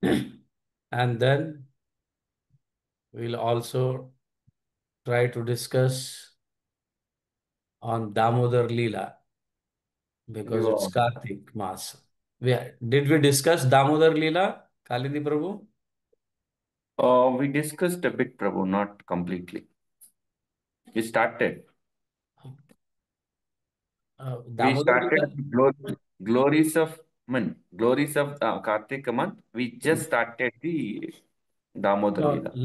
And then we'll also try to discuss on Damodar Leela because it's You, Kartik Maas. Did we discuss Damodar Leela, Kalidi Prabhu? we discussed a bit, Prabhu, not completely. We started. We Damodar started Leela? glories of glories of Kartika month. We just started the Damodar No, Leela. Not, not.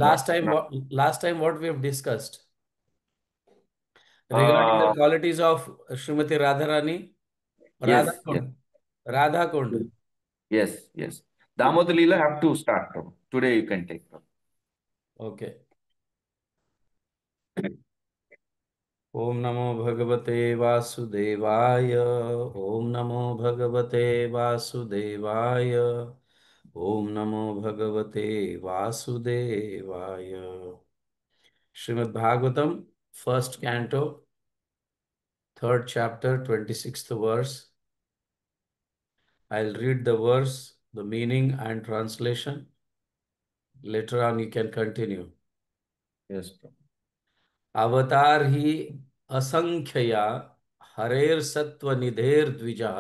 last time what we have discussed regarding the Uh, qualities of Srimati Radharani, yes, yes, Radha Radha Kund. yes, yes. Damodar Leela have to start, Prabhu. Today you can take, Prabhu. Okay. ओम नमो भगवते वासुदेवाय। ओम नमो भगवते वासुदेवाय। ओम नमो भगवते वासुदेवाय। Shrimad Bhagavatam first canto third chapter 26th verse. I'll read the verse, the meaning and translation. Later on you can continue. Yes, Prabhu. अवतार ही असंख्यया हरेर सत्व निधेर द्विजा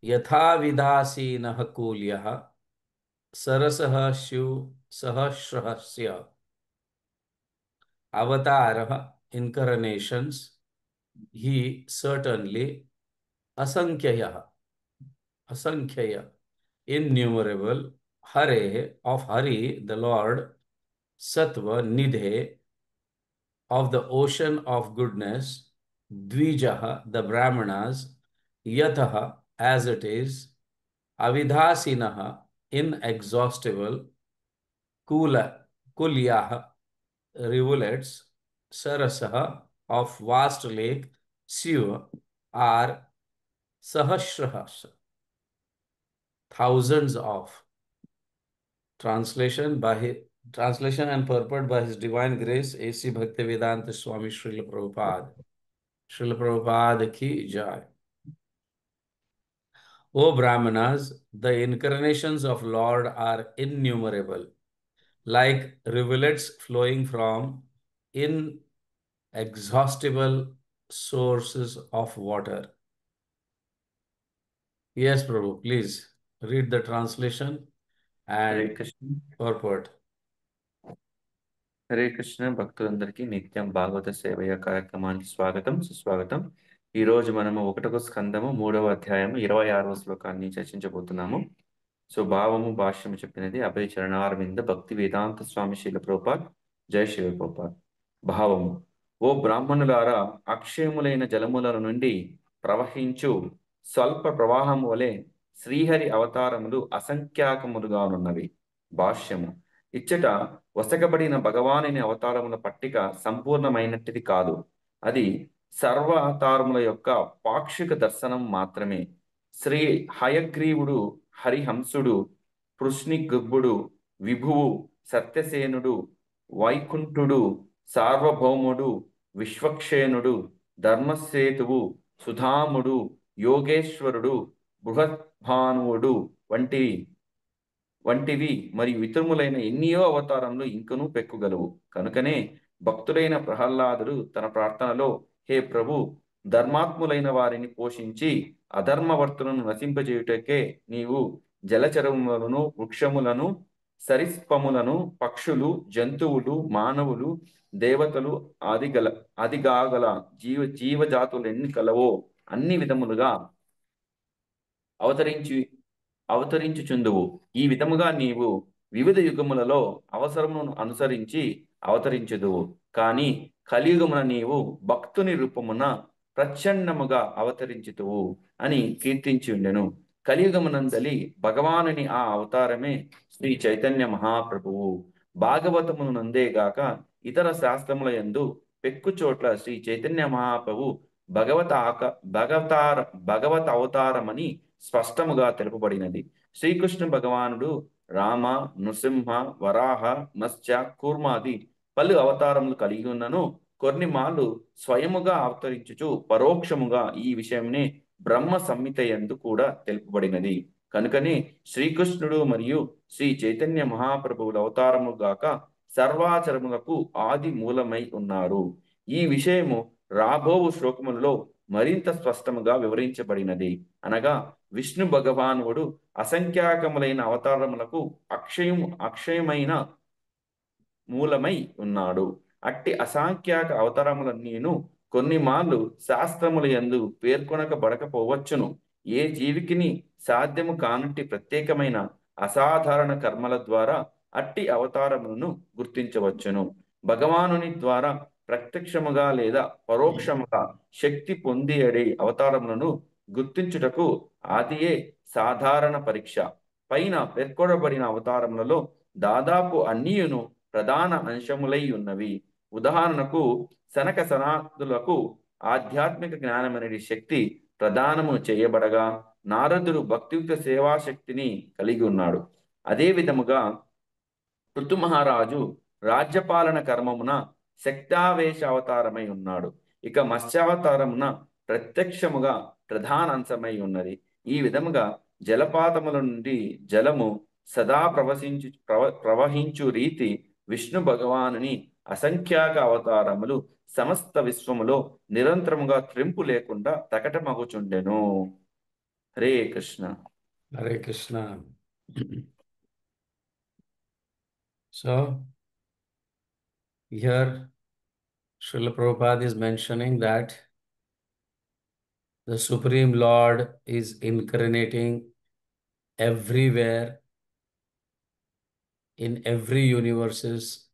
यथा विदासीनः कूल्यः सरसः Shiv सहस्रस्य अवतारः incarnations he certainly asankhya asankhya innumerable hare of hari the lord sattva nidhe of the ocean of goodness, Dvijaha, the Brahmanas, Yataha, as it is, Avidhasinaha, inexhaustible, Kulyaha, rivulets, Sarasaha, of vast lake, Siva, are Sahasrahas, thousands of. Translation and purport by His Divine Grace, A.C. Bhaktivedanta Swami Srila Prabhupada. Srila Prabhupada ki jai. O Brahmanas, the incarnations of Lord are innumerable, like rivulets flowing from inexhaustible sources of water. Yes, Prabhu, please read the translation Hare and Krishna. purport. Hare Krishna భక్తులందరికీ నిత్యం భాగవత సేవయ కార్యక్రమానికి స్వాగతం సుస్వాగతం. ఈ రోజు మనము 1వ స్కందము 3వ అధ్యాయం 26వ శ్లోకాన్ని చర్చించబోతున్నాము. సో భావము భాష్యము చెప్పినది అభయ చరణారవింద భక్తి వేదాంత స్వామి శీల ప్రభుపాద్. జై శివ ప్రభుపాద్. భావము: ఓ బ్రాహ్మణులారా, అక్షయములైన జలముల నుండి ప్రవహించు స్వల్ప ప్రవాహం వలె శ్రీహరి అవతారములు అసంఖ్యాకములుగానున్నవి. భాష్యము: ఇచ్చట వసకబడిన భగవానుని అవతారముల పట్టిక సంపూర్ణమైనటిది కాదు. అది సర్వ అవతారముల యొక్క పాక్షిక దర్శనం మాత్రమే. శ్రీ హయగ్రీవుడు, హరిహంసుడు, పృష్ణిగర్భుడు, విభువు, సత్యసేనుడు, వైకుంఠుడు, సార్వభౌముడు, విశ్వక్షేణుడు, ధర్మసేతువు, సుధాముడు, యోగేశ్వరుడు, బృహద్భానువుడు వంటివి మరియు ఇతరములైన ఎన్నియో అవతారములు ఇంకనూ పెక్కుగలవు. కనుకనే భక్తుడైన ప్రహ్లాదుడు తన ప్రార్థనలో, హే ప్రభు, ధర్మాత్ములైన వారిని పోషించి అధర్మవర్తులను నశింపజేయుటకే నీవు జలచరములను, వృక్షములను, సరీసృపములను, పక్షులు, జంతువులు, మానవులు, దేవతలు ఆదిగాగల జీవజాతులెన్ని కలవో అన్ని విధములుగా అవతరించుచుందువు. ఈ విధముగా నీవు వివిధ యుగములలో అవసరమును అనుసరించి అవతరించుదువు. కానీ కలియుగమున నీవు భక్తుని రూపమున ప్రచ్ఛన్నముగా అవతరించుతువు అని కీర్తించి ఉండెను. కలియుగమునందలి భగవానుని ఆ అవతారమే శ్రీ చైతన్య మహాప్రభువు. భాగవతమునందేగాక ఇతర శాస్త్రముల యందు పెక్కు చోట్ల శ్రీ చైతన్య మహాప్రభు భగవత అవతారమని స్పష్టముగా తెలుపబడినది. శ్రీకృష్ణ భగవానుడు రామ, నృసింహ, వరాహ, మత్స్య, కూర్మాది పలు అవతారములు కలిగి ఉన్నను కొన్ని మాలు స్వయముగా అవతరించుచు పరోక్షముగా ఈ విషయంనే బ్రహ్మ సంహిత యందు కూడా తెలుపబడినది. కనుకనే శ్రీకృష్ణుడు మరియు శ్రీ చైతన్య మహాప్రభువుల అవతారము గాక సర్వాచరములకు ఆది మూలమై ఉన్నారు. ఈ విషయము రాబోవు శ్లోకములలో మరింత స్పష్టముగా వివరించబడినది. అనగా విష్ణు భగవానుడు అసంఖ్యాకములైన అవతారములకు అక్షయమైన మూలమై ఉన్నాడు. అట్టి అసంఖ్యాక అవతారములన్నీను కొన్ని మార్లు శాస్త్రముల యందు పేర్కొనకబడకపోవచ్చును. ఏ జీవికిని సాధ్యము కానట్టి ప్రత్యేకమైన అసాధారణ కర్మల ద్వారా అట్టి అవతారములను గుర్తించవచ్చును. భగవానుని ద్వారా ప్రత్యక్షముగా లేదా పరోక్షముగా శక్తి పొందియడే అవతారములను గుర్తించుటకు ఆదియే సాధారణ పరీక్ష. పైన పేర్కొనబడిన అవతారములలో దాదాపు అన్నియును ప్రధాన అంశములై ఉన్నవి. ఉదాహరణకు సనక సనాదులకు ఆధ్యాత్మిక జ్ఞానమనే శక్తి ప్రదానము చేయబడగా నారదుడు భక్తియుక్త సేవాశక్తిని కలిగి ఉన్నాడు. అదే విధముగా పృథు మహారాజు రాజ్యపాలన కర్మమున శక్తావేశ అవతారమై ఉన్నాడు. ఇక మత్స్యావతారమున ప్రత్యక్షముగా ప్రధాన అంశమై ఉన్నది. ఈ విధముగా జలపాతముల నుండి జలము సదా ప్రవహించు రీతి విష్ణు భగవానుని అసంఖ్యాక అవతారములు సమస్త విశ్వములో నిరంతరముగా త్రింపు లేకుండా ప్రకటమగుచుండెను. Hare Krishna. Hare Krishna. So, here Srila Prabhupada is mentioning that the Supreme Lord is incarnating everywhere in every universes.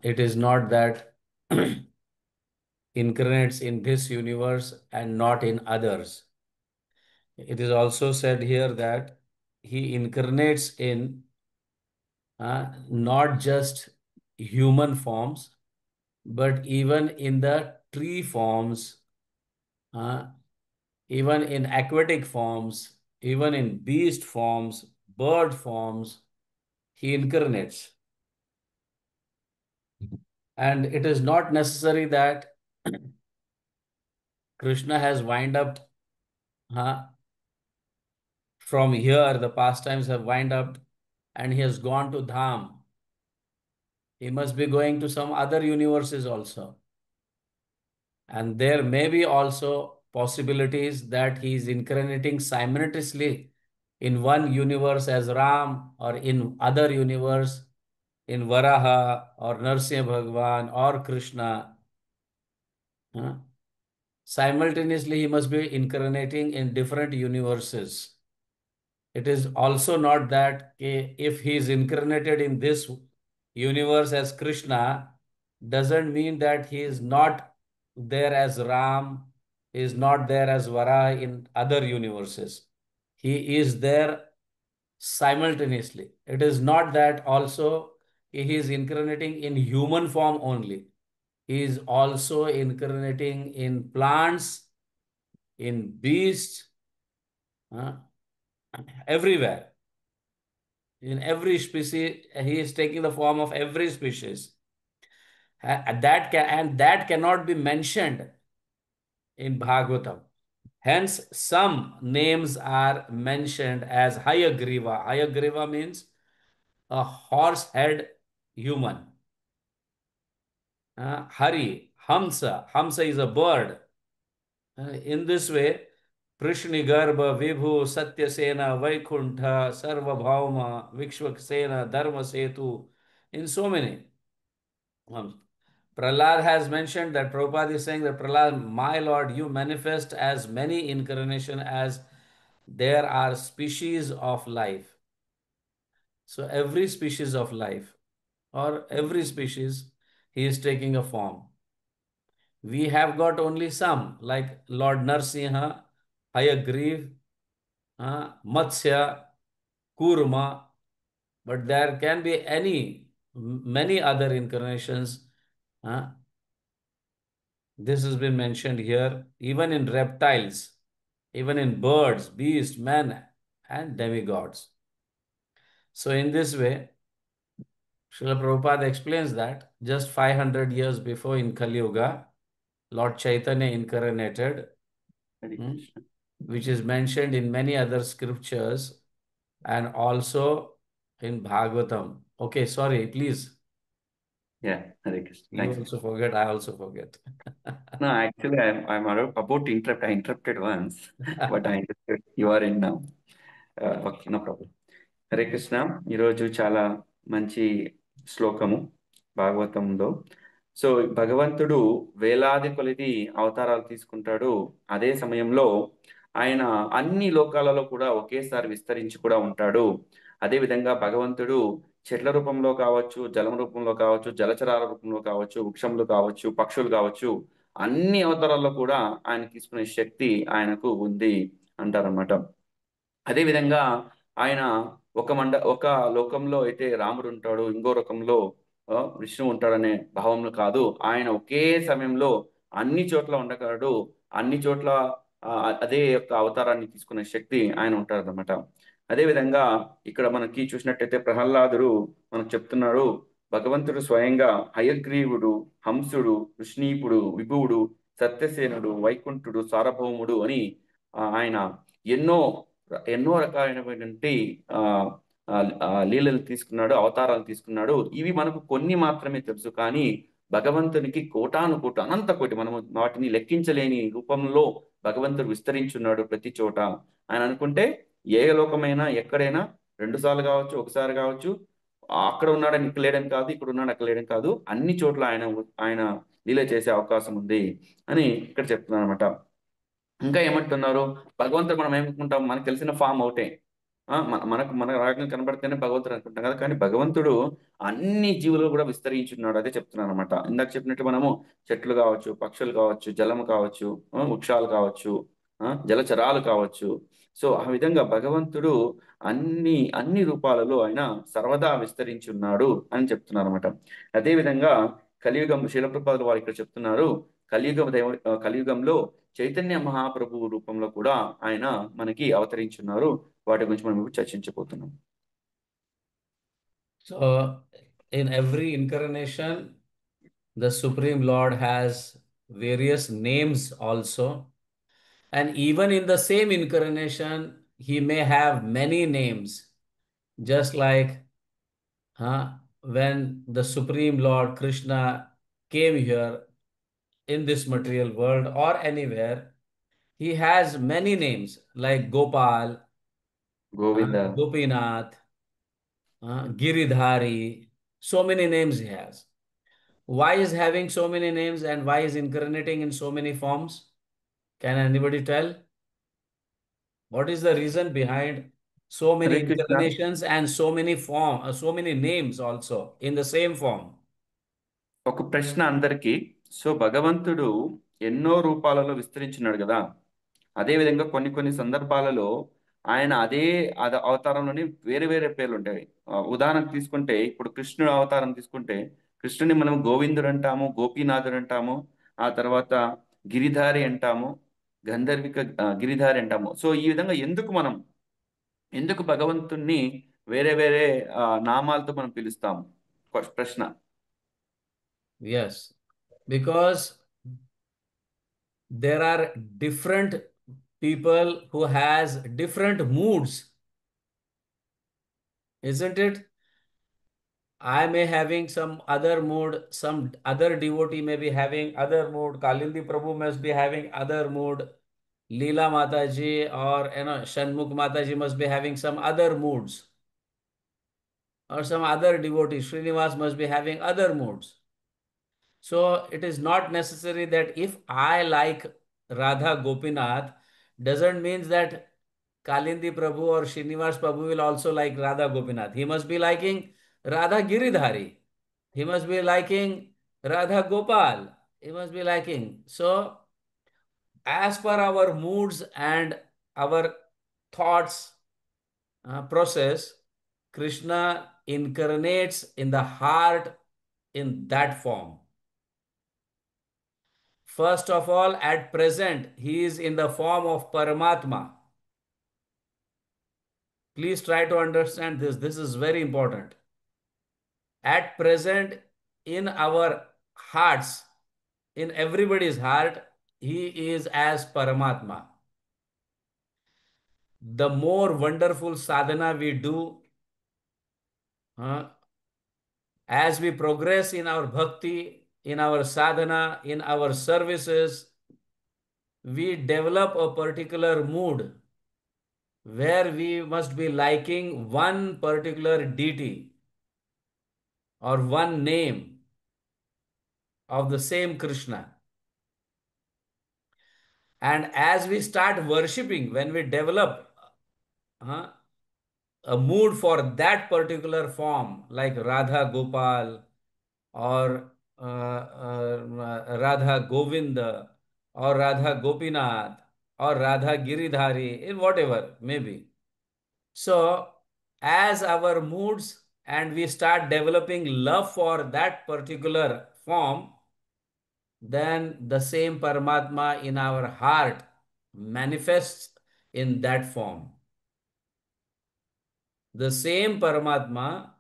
It is not that incarnates in this universe and not in others. It is also said here that he incarnates in not just human forms, but even in the tree forms, even in aquatic forms, even in beast forms, bird forms, he incarnates. And it is not necessary that Krishna has wind up from here, the pastimes have wind up and he has gone to Dham. He must be going to some other universes also. And there may be also possibilities that he is incarnating simultaneously in one universe as Ram, or in other universe in Varaha or Narsimha Bhagwan or Krishna. Simultaneously, he must be incarnating in different universes. It is also not that if he is incarnated in this universe as Krishna, doesn't mean that he is not there as Ram, he is not there as Varaha in other universes. He is there simultaneously. It is not that also he is incarnating in human form only. He is also incarnating in plants, in beasts, everywhere. In every species, he is taking the form of every species. That cannot be mentioned in Bhagavatam. Hence, some names are mentioned as Hayagriva. Hayagriva means a horse head human. Hari, Hamsa. Hamsa is a bird. In this way, Prishnigarbha, Vibhu, Satyasena, Vaikuntha, Sarvabhauma, Vikshvaksena, Dharmasetu, in so many. Prahlad has mentioned that Prabhupada is saying that Prahlad, my Lord, you manifest as many incarnation as there are species of life. So every species of life or every species, he is taking a form. We have got only some, like Lord Narsimha, Hayagriv, Matsya, Kurma, but there can be many other incarnations. This has been mentioned here, even in reptiles, even in birds, beasts, men, and demigods. So in this way, Srila Prabhupada explains that just 500 years before in Kali Yuga, Lord Chaitanya incarnated. Hare Krishna. which is mentioned in many other scriptures and also in Bhagavatam. Okay, sorry, please. Yeah, Hare Krishna. You Thanks. also forget, I also forget. No, actually, I'm about to interrupt. I interrupted once, but I understood you are in now. Okay, no problem. Hare Krishna. ఈరోజు చాలా మంచి శ్లోకము భాగవతంలో. So భగవంతుడు వేలాది కొలది అవతారాలు తీసుకుంటాడు. అదే సమయంలో ఆయన అన్ని లోకాలలో కూడా ఒకేసారి విస్తరించి కూడా ఉంటాడు. అదే విధంగా భగవంతుడు చెట్ల రూపంలో కావచ్చు, జలం రూపంలో కావచ్చు, జలచరాల రూపంలో కావచ్చు, వృక్షములు కావచ్చు, పక్షులు కావచ్చు, అన్ని అవతారాల్లో కూడా ఆయన తీసుకునే శక్తి ఆయనకు ఉంది అంటారన్నమాట. అదేవిధంగా ఆయన ఒక లోకంలో అయితే రాముడు ఉంటాడు, ఇంకో లోకంలో విష్ణువు ఉంటాడనే భావంలో కాదు. ఆయన ఒకే సమయంలో అన్ని చోట్ల ఉండగలడు. అన్ని చోట్ల ఆ, అదే యొక్క అవతారాన్ని తీసుకునే శక్తి ఆయన ఉంటాడన్నమాట. అదేవిధంగా ఇక్కడ మనకి చూసినట్టయితే ప్రహ్లాదుడు మనకు చెప్తున్నాడు, భగవంతుడు స్వయంగా హయగ్రీవుడు, హంసుడు, కృష్ణీపుడు, విభువుడు, సత్యసేనుడు, వైకుంఠుడు, సార్వభౌముడు అని ఆయన ఎన్నో ఎన్నో రకాలైనటువంటి ఆ లీలలు తీసుకున్నాడు, అవతారాలు తీసుకున్నాడు. ఇవి మనకు కొన్ని మాత్రమే తెలుసు, కానీ భగవంతునికి కోటాను కోటి అనంత కోటి మనము వాటిని లెక్కించలేని రూపంలో భగవంతుడు విస్తరించున్నాడు ప్రతి చోట. ఆయన అనుకుంటే ఏ లోకమైనా ఎక్కడైనా 2 సార్లు కావచ్చు, ఒకసారి కావచ్చు, అక్కడ ఉన్నాడని ఇక్కడ లేడని కాదు, ఇక్కడ ఉన్నాడు అక్కడ లేడని కాదు, అన్ని చోట్ల ఆయన ఆయన లీల చేసే అవకాశం ఉంది అని ఇక్కడ చెప్తున్నాను అనమాట. ఇంకా ఏమంటున్నారు, భగవంతుడు మనం ఏమనుకుంటాం, మనకు తెలిసిన ఫామ్ ఒకటే. మన రాగం కనబడితేనే భగవంతుడు అనుకుంటాం కదా, కానీ భగవంతుడు అన్ని జీవులు కూడా విస్తరించున్నాడు. అదే చెప్తున్నాను అనమాట. ఇందాక చెప్పినట్టు మనము చెట్లు కావచ్చు, పక్షులు కావచ్చు, జలము కావచ్చు, వృక్షాలు కావచ్చు, జలచరాలు కావచ్చు. సో ఆ విధంగా భగవంతుడు అన్ని అన్ని రూపాలలో ఆయన సర్వదా విస్తరించున్నాడు అని చెప్తున్నారు అనమాట. అదేవిధంగా కలియుగం శీలప్రపాదులు వారు ఇక్కడ చెప్తున్నారు, కలియుగంలో చైతన్య మహాప్రభు రూపంలో కూడా ఆయన మనకి అవతరించున్నారు. వాటి గురించి మనం ఇప్పుడు చర్చించబోతున్నాం. So, in every incarnation, the Supreme Lord has various names also. And even in the same incarnation, he may have many names. Just like when the Supreme Lord Krishna came here in this material world or anywhere, he has many names like Gopal, Govinda. Gopinath, Giridhari. So many names he has. Why is having so many names and why is incarnating in so many forms? Can anybody tell? What is the reason behind so many Hare Krishna. incarnations and so many names also in the same form? ఒక ప్రశ్న అందరికీ. So భగవంతుడు ఎన్నో రూపాలలో విస్తరించున్నాడు కదా, అదే విధంగా కొన్ని కొన్ని సందర్భాలలో ఆయన అదే అవతారంలోని వేరే వేరే పేర్లు ఉంటాయి. ఉదాహరణకు తీసుకుంటే ఇప్పుడు కృష్ణుడు అవతారం తీసుకుంటే కృష్ణుని మనం గోవిందుడు అంటాము, గోపీనాథుడు అంటాము, ఆ తర్వాత గిరిధారి అంటాము, గంధర్విక గిరిధారి అంటాము. సో ఈ విధంగా ఎందుకు భగవంతుణ్ణి వేరే వేరే నామాలతో మనం పిలుస్తాము? ప్రశ్న. Yes, because there are different people who has different moods, isn't it? I may having some other mood, some other devotee may be having other mood, Kalindi Prabhu must be having other mood, Leela Mataji or Shanmukh Mataji must be having some other moods, or some other devotee, Srinivas must be having other moods. So it is not necessary that if I like Radha Gopinath, doesn't mean that Kalindi Prabhu or Srinivas Prabhu will also like Radha Gopinath. He must be liking Radha Giridhari. He must be liking Radha Gopal. He must be liking. So, as per our moods and our thoughts process, Krishna incarnates in the heart in that form. First of all, at present, he is in the form of Paramatma. Please try to understand this. This is very important. At present, in our hearts, in everybody's heart, he is as Paramatma. the more wonderful sadhana we do, uh, as we progress in our bhakti, in our sadhana, in our services, we develop a particular mood where we must be liking one particular deity or one name of the same Krishna. And as we start worshipping, when we develop uh, a mood for that particular form, like Radha Gopal or Radha Govinda or Radha Gopinath or Radha Giridhari, in whatever maybe. So, as our moods and we start developing love for that particular form, then the same Paramatma in our heart manifests in that form. The same Paramatma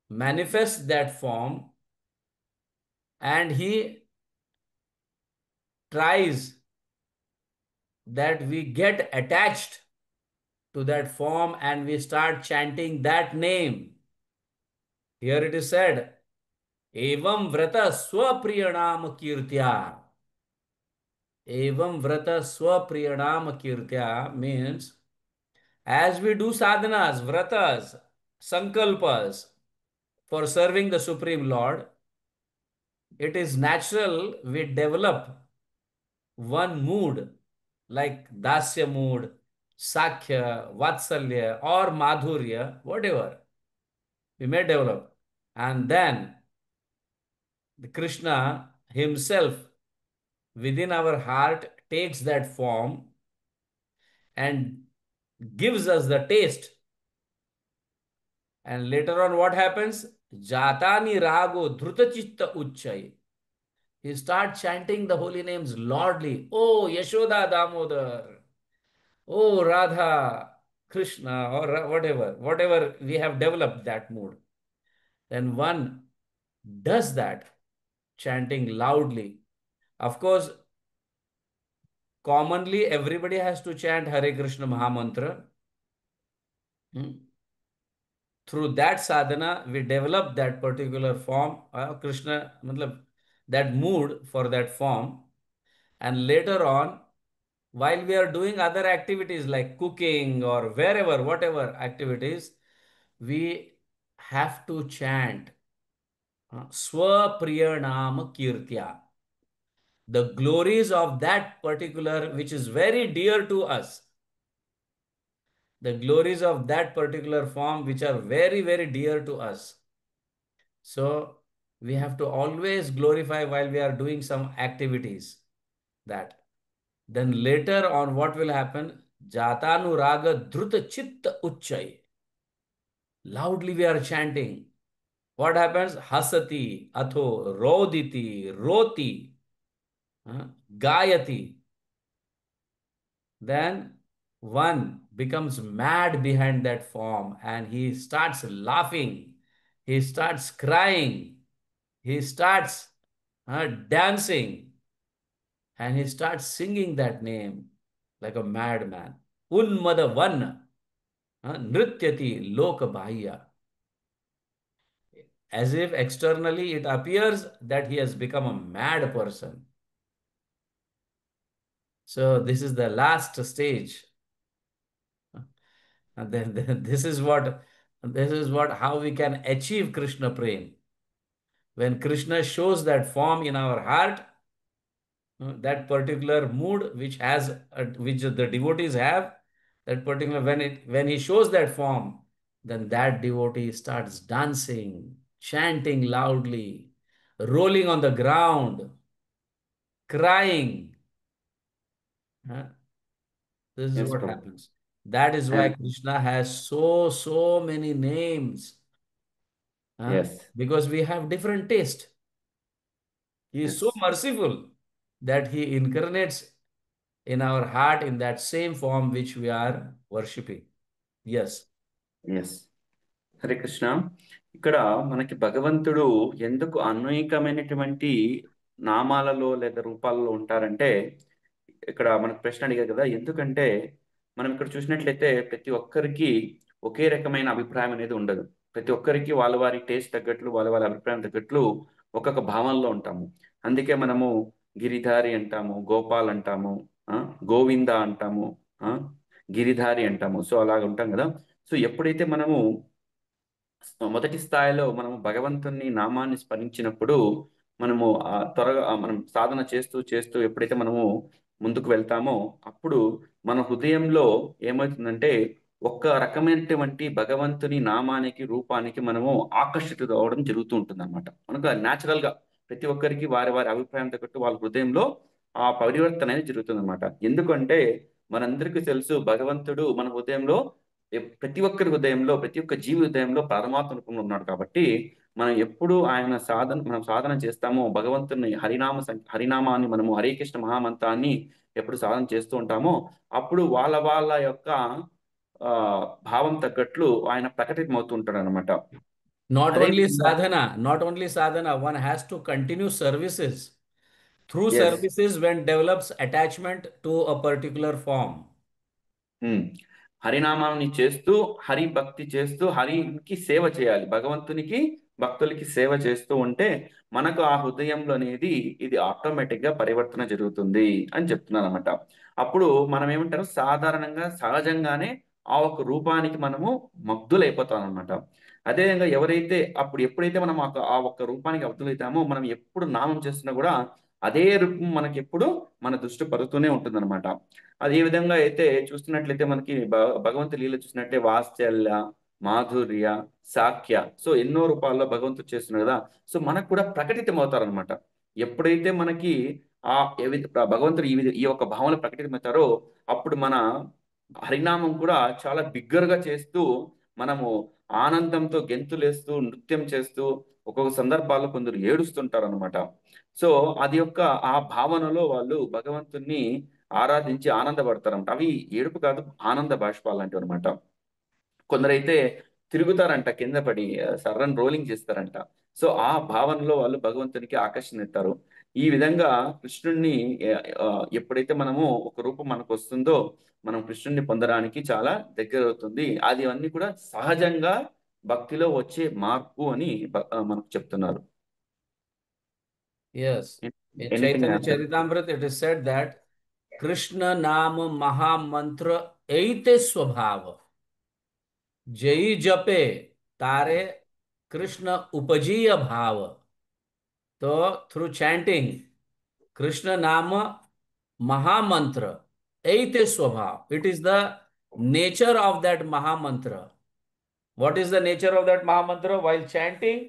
manifests that form, and he tries that we get attached to that form and we start chanting that name. Here it is said, Evam vrata swapriyanam kirtya. Evam vrata swapriyanam kirtya means as we do sadhanas, vratas, sankalpas for serving the Supreme Lord, it is natural we develop one mood like dasya mood, sakhya, vatsalya, or madhurya, whatever we may develop. And then the Krishna himself within our heart takes that form and gives us the taste. And later on, what happens? Jatani rago drutachitta uchchai. He starts chanting the holy names loudly. Oh, Yashoda Damodar. Oh, Radha, Krishna, or whatever we have developed that mood. Then one does that, chanting loudly. Of course, commonly everybody has to chant Hare Krishna Mahamantra. Through that sadhana, we develop that particular form, Krishna, matlab, that mood for that form. And later on, while we are doing other activities like cooking or wherever, whatever activities, we have to chant Swapriyanam Kirtya, the glories of that particular, which is very dear to us, the glories of that particular form, which are very, very dear to us. So we have to always glorify while we are doing some activities that. Then later on, what will happen? Jatanuraga dhruta chitta uchchai. Loudly we are chanting. What happens? Hasati, atho, roditi, roti, gayati. Then one becomes mad behind that form and he starts laughing. He starts crying. He starts dancing. And he starts singing that name like a madman. Unmada Vanna, Nrityati Lokabhaya. As if externally it appears that he has become a mad person. So this is the last stage. And then this is what how we can achieve Krishna Prem. When Krishna shows that form in our heart, that particular mood which the devotees have, that particular when he shows that form, then that devotee starts dancing, chanting loudly, rolling on the ground, crying. Huh? This is Yes, what Prabhu. happens. That is why And Krishna has so many names. Huh? yes, Because we have different taste. He is so yes, merciful that he incarnates in our heart in that same form which we are worshipping. Yes. Yes. Hare Krishna. ఇక్కడ మనకి భగవంతుడు ఎందుకు అనేకమైనటువంటి నామాలలో లేదా రూపాలలో ఉంటారంటే, ఇక్కడ మనకు ప్రశ్న అడిగారు కదా, ఎందుకంటే మనం ఇక్కడ చూసినట్లయితే ప్రతి ఒక్కరికి ఒకే రకమైన అభిప్రాయం అనేది ఉండదు. ప్రతి ఒక్కరికి వాళ్ళ వారి టేస్ట్ తగ్గట్లు, వాళ్ళ వాళ్ళ అభిప్రాయం తగ్గట్లు ఒక్కొక్క భావనలో ఉంటాము. అందుకే మనము గిరిధారి అంటాము, గోపాల్ అంటాము, ఆ, గోవింద అంటాము, ఆ, గిరిధారి అంటాము. సో అలాగ ఉంటాం కదా. సో ఎప్పుడైతే మనము మొదటి స్థాయిలో మనం భగవంతుని నామాన్ని స్మరించినప్పుడు మనము త్వరగా మనం సాధన చేస్తూ చేస్తూ ఎప్పుడైతే మనము ముందుకు వెళ్తామో అప్పుడు మన హృదయంలో ఏమవుతుందంటే ఒక్క రకమైనటువంటి భగవంతుని నామానికి రూపానికి మనము ఆకర్షితులు అవ్వడం జరుగుతూ ఉంటుంది అనమాట. మనకు న్యాచురల్ గా ప్రతి ఒక్కరికి వారి వారి అభిప్రాయం తగ్గట్టు వాళ్ళ హృదయంలో ఆ పరివర్తన అనేది జరుగుతుంది అనమాట. ఎందుకంటే మనందరికీ తెలుసు భగవంతుడు మన హృదయంలో ప్రతి ఒక్కరి హృదయంలో, ప్రతి ఒక్క జీవి హృదయంలో పరమాత్మ రూపంలో ఉన్నాడు కాబట్టి మనం ఎప్పుడు మనం సాధన చేస్తామో భగవంతుని హరినామాన్ని మనము హరే కృష్ణ మహామంత్రాన్ని ఎప్పుడు సాధన చేస్తూ ఉంటామో అప్పుడు వాళ్ళ వాళ్ళ యొక్క ఆ భావం తగ్గట్లు ఆయన ప్రకటితమవుతూ ఉంటాడు అనమాట. Not అదే only విధంగా sadhana, not only sadhana, one has to continue services. Through yes. services, one develops attachment to a particular form. Um. హరినామాన్ని చేస్తూ హరి భక్తి చేస్తూ హరికి సేవ చేయాలి. భగవంతునికి భక్తులకి సేవ చేస్తూ ఉంటే మనకు ఆ హృదయంలో అనేది ఇది ఆటోమేటిక్ గా పరివర్తన జరుగుతుంది అని చెప్తున్నారు అనమాట. అప్పుడు మనం ఏమంటారు సాధారణంగా సహజంగానే ఆ ఒక రూపానికి మనము మగ్ధులైపోతాం అనమాట. అదేవిధంగా ఎప్పుడైతే మనం ఆ ఒక్క రూపానికి అబ్దులైతామో మనం ఎప్పుడు నామం చేస్తున్నా కూడా అదే రూపం మనకి ఎప్పుడు మన దృష్టి పడుతూనే ఉంటుందన్నమాట. అదే విధంగా అయితే చూస్తున్నట్లయితే మనకి భగవంతు లీల చూసినట్టే వాత్సల్య, మాధుర్య, సాఖ్య, సో ఎన్నో రూపాల్లో భగవంతుడు చేస్తున్నాడు కదా. సో మనకు కూడా ప్రకటితం అవుతారనమాట. ఎప్పుడైతే మనకి ఆ భగవంతుడు ఈ యొక్క భావన ప్రకటితమవుతారో అప్పుడు మన హరినామం కూడా చాలా బిగ్గరగా చేస్తూ మనము ఆనందంతో గెంతులేస్తూ నృత్యం చేస్తూ ఒక్కొక్క సందర్భాల్లో కొందరు ఏడుస్తుంటారు అనమాట. సో అది యొక్క ఆ భావనలో వాళ్ళు భగవంతుణ్ణి ఆరాధించి ఆనందపడతారంట. అవి ఏడుపు కాదు, ఆనంద బాష్పాలు లాంటివి అనమాట. కొందరైతే తిరుగుతారంట కింద పడి, సర్రని రోలింగ్ చేస్తారంట. సో ఆ భావనలో వాళ్ళు భగవంతునికి ఆకర్షణ ఇస్తారు. ఈ విధంగా కృష్ణుణ్ణి ఆ, ఎప్పుడైతే మనము ఒక రూపం మనకు వస్తుందో మనం కృష్ణుణ్ణి పొందడానికి చాలా దగ్గర అవుతుంది. అది అన్ని కూడా సహజంగా భక్తిలో వచ్చే మార్పు అని మనకు చెప్తున్నారు. Yes. In anything Chaitanya Charitamrita, it is said that Krishna Nama Maha Mantra Eite Swabhava Jai Jape Tare Krishna Upajiya Bhava. So, through chanting Krishna Nama Maha Mantra Eite Swabhava, it is the nature of that Maha Mantra. What is the nature of that Maha Mantra? While chanting,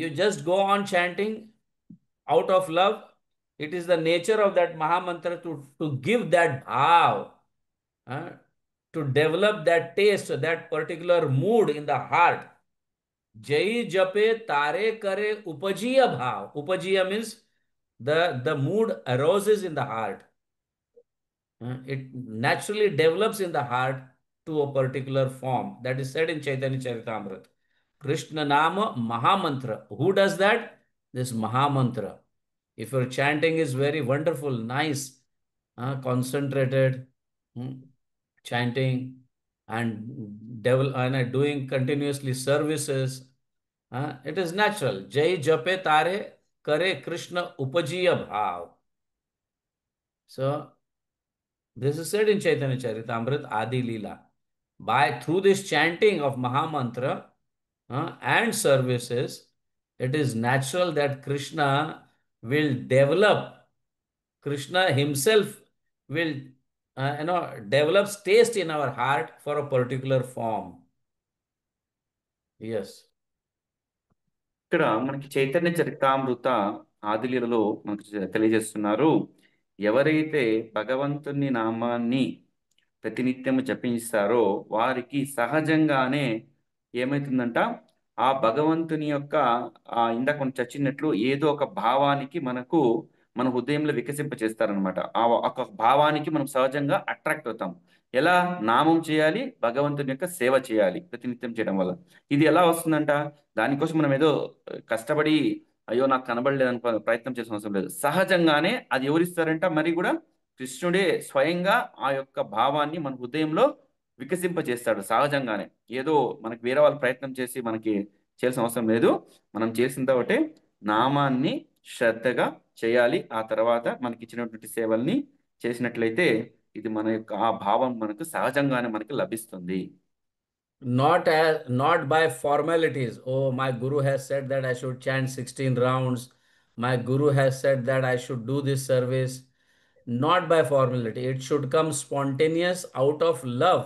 you just go on chanting out of love. It is the nature of that Mahamantra to give that bhav, uh, to develop that taste, that particular mood in the heart. Jai jape tare kare upajiya bhav. Upajiya means the mood arises in the heart. It naturally develops in the heart to a particular form. That is said in Chaitanya Charitamrita. Krishna Nama Mahamantra. Who does that? This Mahamantra. If your chanting is very wonderful, nice, concentrated, chanting and doing continuously services, it is natural. Jai jape tare kare Krishna upajiya bhav. So this is said in Chaitanya Charitamrita Adi Leela. Through this chanting of Mahamantra and services, it is natural that will develop, Krishna himself will develops taste in our heart for a particular form. Yes. ఇక్కడ మనకి చైతన్య చరితామృత ఆదిలీలలో మనకు తెలియజేస్తున్నారు. ఎవరైతే భగవంతుని నామాన్ని ప్రతినిత్యము జపిస్తారో వారికి సహజంగానే ఏమవుతుందంట ఆ భగవంతుని యొక్క ఇందాక మనం చచ్చినట్లు ఏదో ఒక భావానికి మన హృదయంలో వికసింప చేస్తారనమాట. ఆ ఒక భావానికి మనం సహజంగా అట్రాక్ట్ అవుతాం. ఎలా నామం చేయాలి, భగవంతుని యొక్క సేవ చేయాలి ప్రతినిత్యం చేయడం వల్ల. ఇది ఎలా వస్తుందంట, దానికోసం మనం ఏదో కష్టపడి అయ్యో నాకు కనబడలేదు అని ప్రయత్నం చేసిన అవసరం లేదు. సహజంగానే అది ఎవరిస్తారంట మరి కూడా కృష్ణుడే స్వయంగా ఆ యొక్క భావాన్ని మన హృదయంలో వికసింపజేస్తాడు సహజంగానే. ఏదో మనకి వేరే వాళ్ళు ప్రయత్నం చేసి మనకి చేయాల్సిన అవసరం లేదు. మనం చేసింది ఒకటే నామాన్ని శ్రద్ధగా చేయాలి. ఆ తర్వాత మనకి ఇచ్చినటువంటి సేవల్ని చేసినట్లయితే ఇది మన యొక్క ఆ భావం మనకు సహజంగానే మనకి లభిస్తుంది. Not by formalities. Oh, my guru has said that I should chant 16 rounds. My guru has said that I should do this service. Not by formality. It should come spontaneous out of love.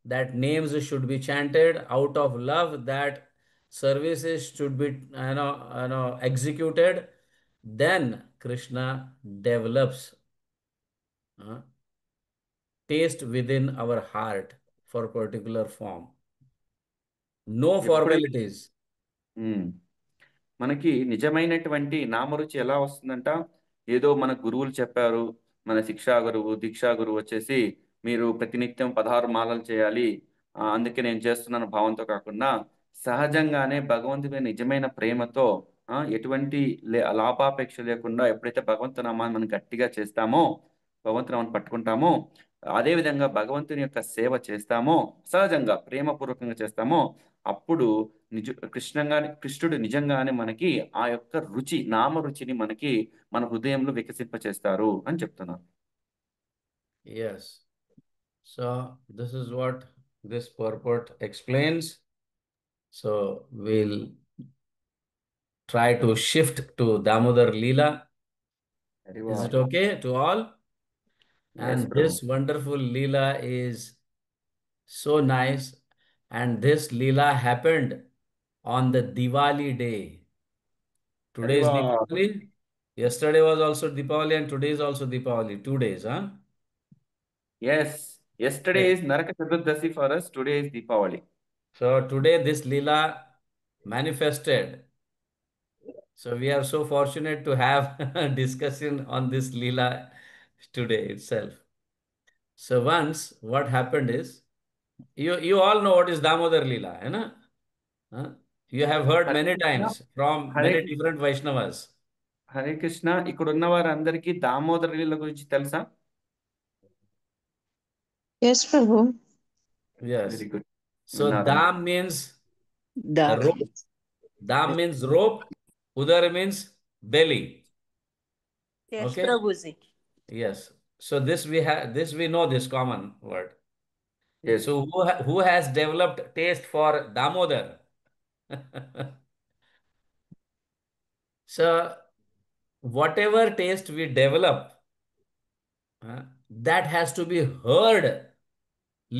That names should be chanted out of love. That services should be executed. Then Krishna develops uh, taste within our heart for particular form. No ఎప్పుడైతే formalities. ఉమ్, మనకి నిజమైనటువంటి నామరుచి ఎలా వస్తుందంట? ఏదో మన గురువులు చెప్పారు, మన శిక్షా గురువు దీక్షా గురువు వచ్చేసి మీరు ప్రతినిత్యం 16 మాలలు చేయాలి, అందుకే నేను చేస్తున్నాను భావంతో కాకుండా సహజంగానే భగవంతుడి మీద నిజమైన ప్రేమతో ఎటువంటి లాభాపేక్ష లేకుండా ఎప్పుడైతే భగవంతు నామాన్ని మనం గట్టిగా చేస్తామో, భగవంతు నామాన్ని పట్టుకుంటామో, అదే విధంగా భగవంతుని యొక్క సేవ చేస్తామో, సహజంగా ప్రేమపూర్వకంగా చేస్తామో, అప్పుడు కృష్ణుడు నిజంగానే మనకి ఆ యొక్క రుచి నామ రుచిని మనకి మన హృదయంలో వికసింపచేస్తారు అని చెప్తున్నారు. Yes. So this is what this purport explains. So we'll try to shift to Damodar Leela. Very Is it well. okay to all? Yes, And Prabhu. this wonderful Leela is so nice. And this Leela happened on the Diwali day. Very Today is well. Deepavali. Yesterday was also Deepavali and today is also Deepavali. 2 days, huh? Yes. Yesterday Okay. is Naraka Chaturdashi for us. Today is Deepavali. So today this Leela manifested. So we are so fortunate to have a discussion on this Leela today itself. So once what happened is, you all know what is Damodar Leela, you know? Huh? You have heard Hare many Krishna. times from Hare many Krishna. different Vaishnavas. Hare Krishna. ఇక్కడ ఉన్న వారందరికీ దామోదర లీల గురించి తెలుసా? Yes, Prabhu. Yes. Very good. So విన్నారు. Dam means Da. rope. Dam means rope. Udar means belly. Yes, Okay? Prabhuji. Yes. So this we know this common word. Yes. So who has developed taste for Damodar? So whatever taste we develop, that has to be heard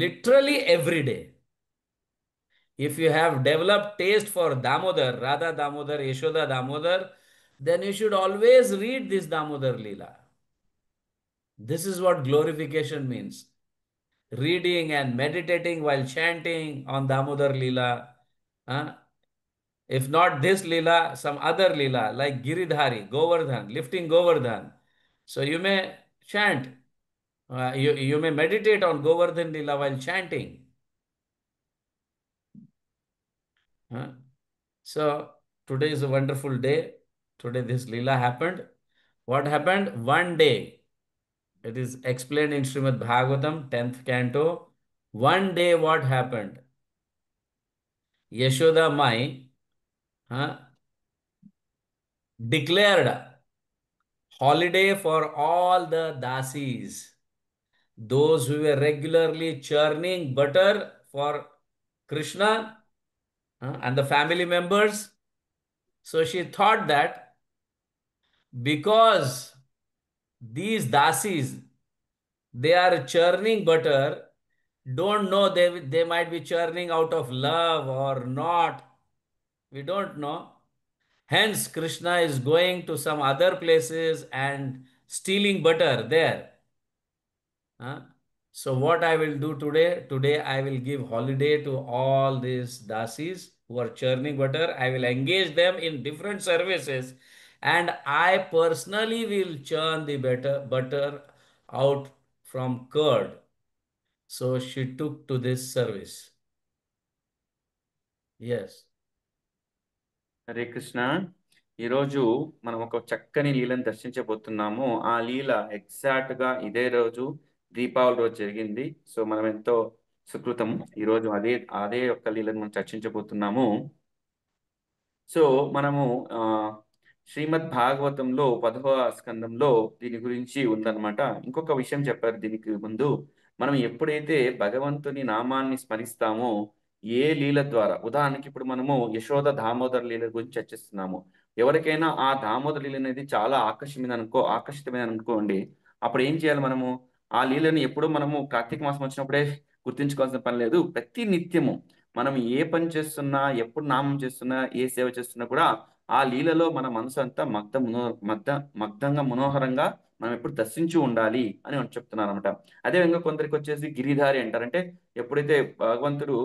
literally every day. If you have developed taste for Damodar, Radha Damodar, Yashoda Damodar, then you should always read this Damodar Leela. This is what glorification means. Reading and meditating while chanting on Damodar Leela. If not this Leela, some other Leela like Giridhari, Govardhan, lifting Govardhan. So you may chant, you may meditate on Govardhan Leela while chanting. So today is a wonderful day. Today this Leela happened. What happened? One day, it is explained in Srimad Bhagavatam, 10th canto. One day what happened? Yashoda Mai declared holiday for all the dasis, those who were regularly churning butter for Krishna and the family members. So she thought that because these dasis, they are churning butter, don't know, they might be churning out of love or not. We don't know. Hence, Krishna is going to some other places and stealing butter there. Huh? So what I will do today? Today I will give holiday to all these dasis who are churning butter. I will engage them in different services and I personally will churn the butter out from curd. So she took to this service. Yes. Hare Krishna. ఈరోజు మనం ఒక చక్కని లీలను దర్శించబోతున్నాము. ఆ లీల exact గా ఇదే రోజు దీపావళి రోజు జరిగింది. సో మనం ఎంతో సుకృతం ఈరోజు అదే అదే యొక్క లీలను మనం చర్చించబోతున్నాము. సో మనము ఆ శ్రీమద్ భాగవతంలో 10వ స్కందంలో దీని గురించి ఉందన్నమాట. ఇంకొక విషయం చెప్పారు దీనికి ముందు. మనం ఎప్పుడైతే భగవంతుని నామాన్ని స్మరిస్తామో ఏ లీల ద్వారా, ఉదాహరణకి ఇప్పుడు మనము యశోద దామోదర లీల గురించి చర్చిస్తున్నాము. ఎవరికైనా ఆ దామోదర లీల అనేది చాలా ఆకర్షితమైన అనుకోండి, అప్పుడు ఏం చేయాలి మనము? ఆ లీలను ఎప్పుడు మనము కార్తీక మాసం వచ్చినప్పుడే గుర్తించుకోవాల్సిన పని లేదు. ప్రతి నిత్యము మనం ఏ పని చేస్తున్నా, ఎప్పుడు నామం చేస్తున్నా, ఏ సేవ చేస్తున్నా కూడా ఆ లీలలో మన మనసు అంతా మగ్ధంగా మనోహరంగా మనం ఎప్పుడు దర్శించి ఉండాలి అని మనం చెప్తున్నారు అనమాట. అదేవిధంగా కొందరికి వచ్చేసి గిరిధారి అంటారంటే, ఎప్పుడైతే భగవంతుడు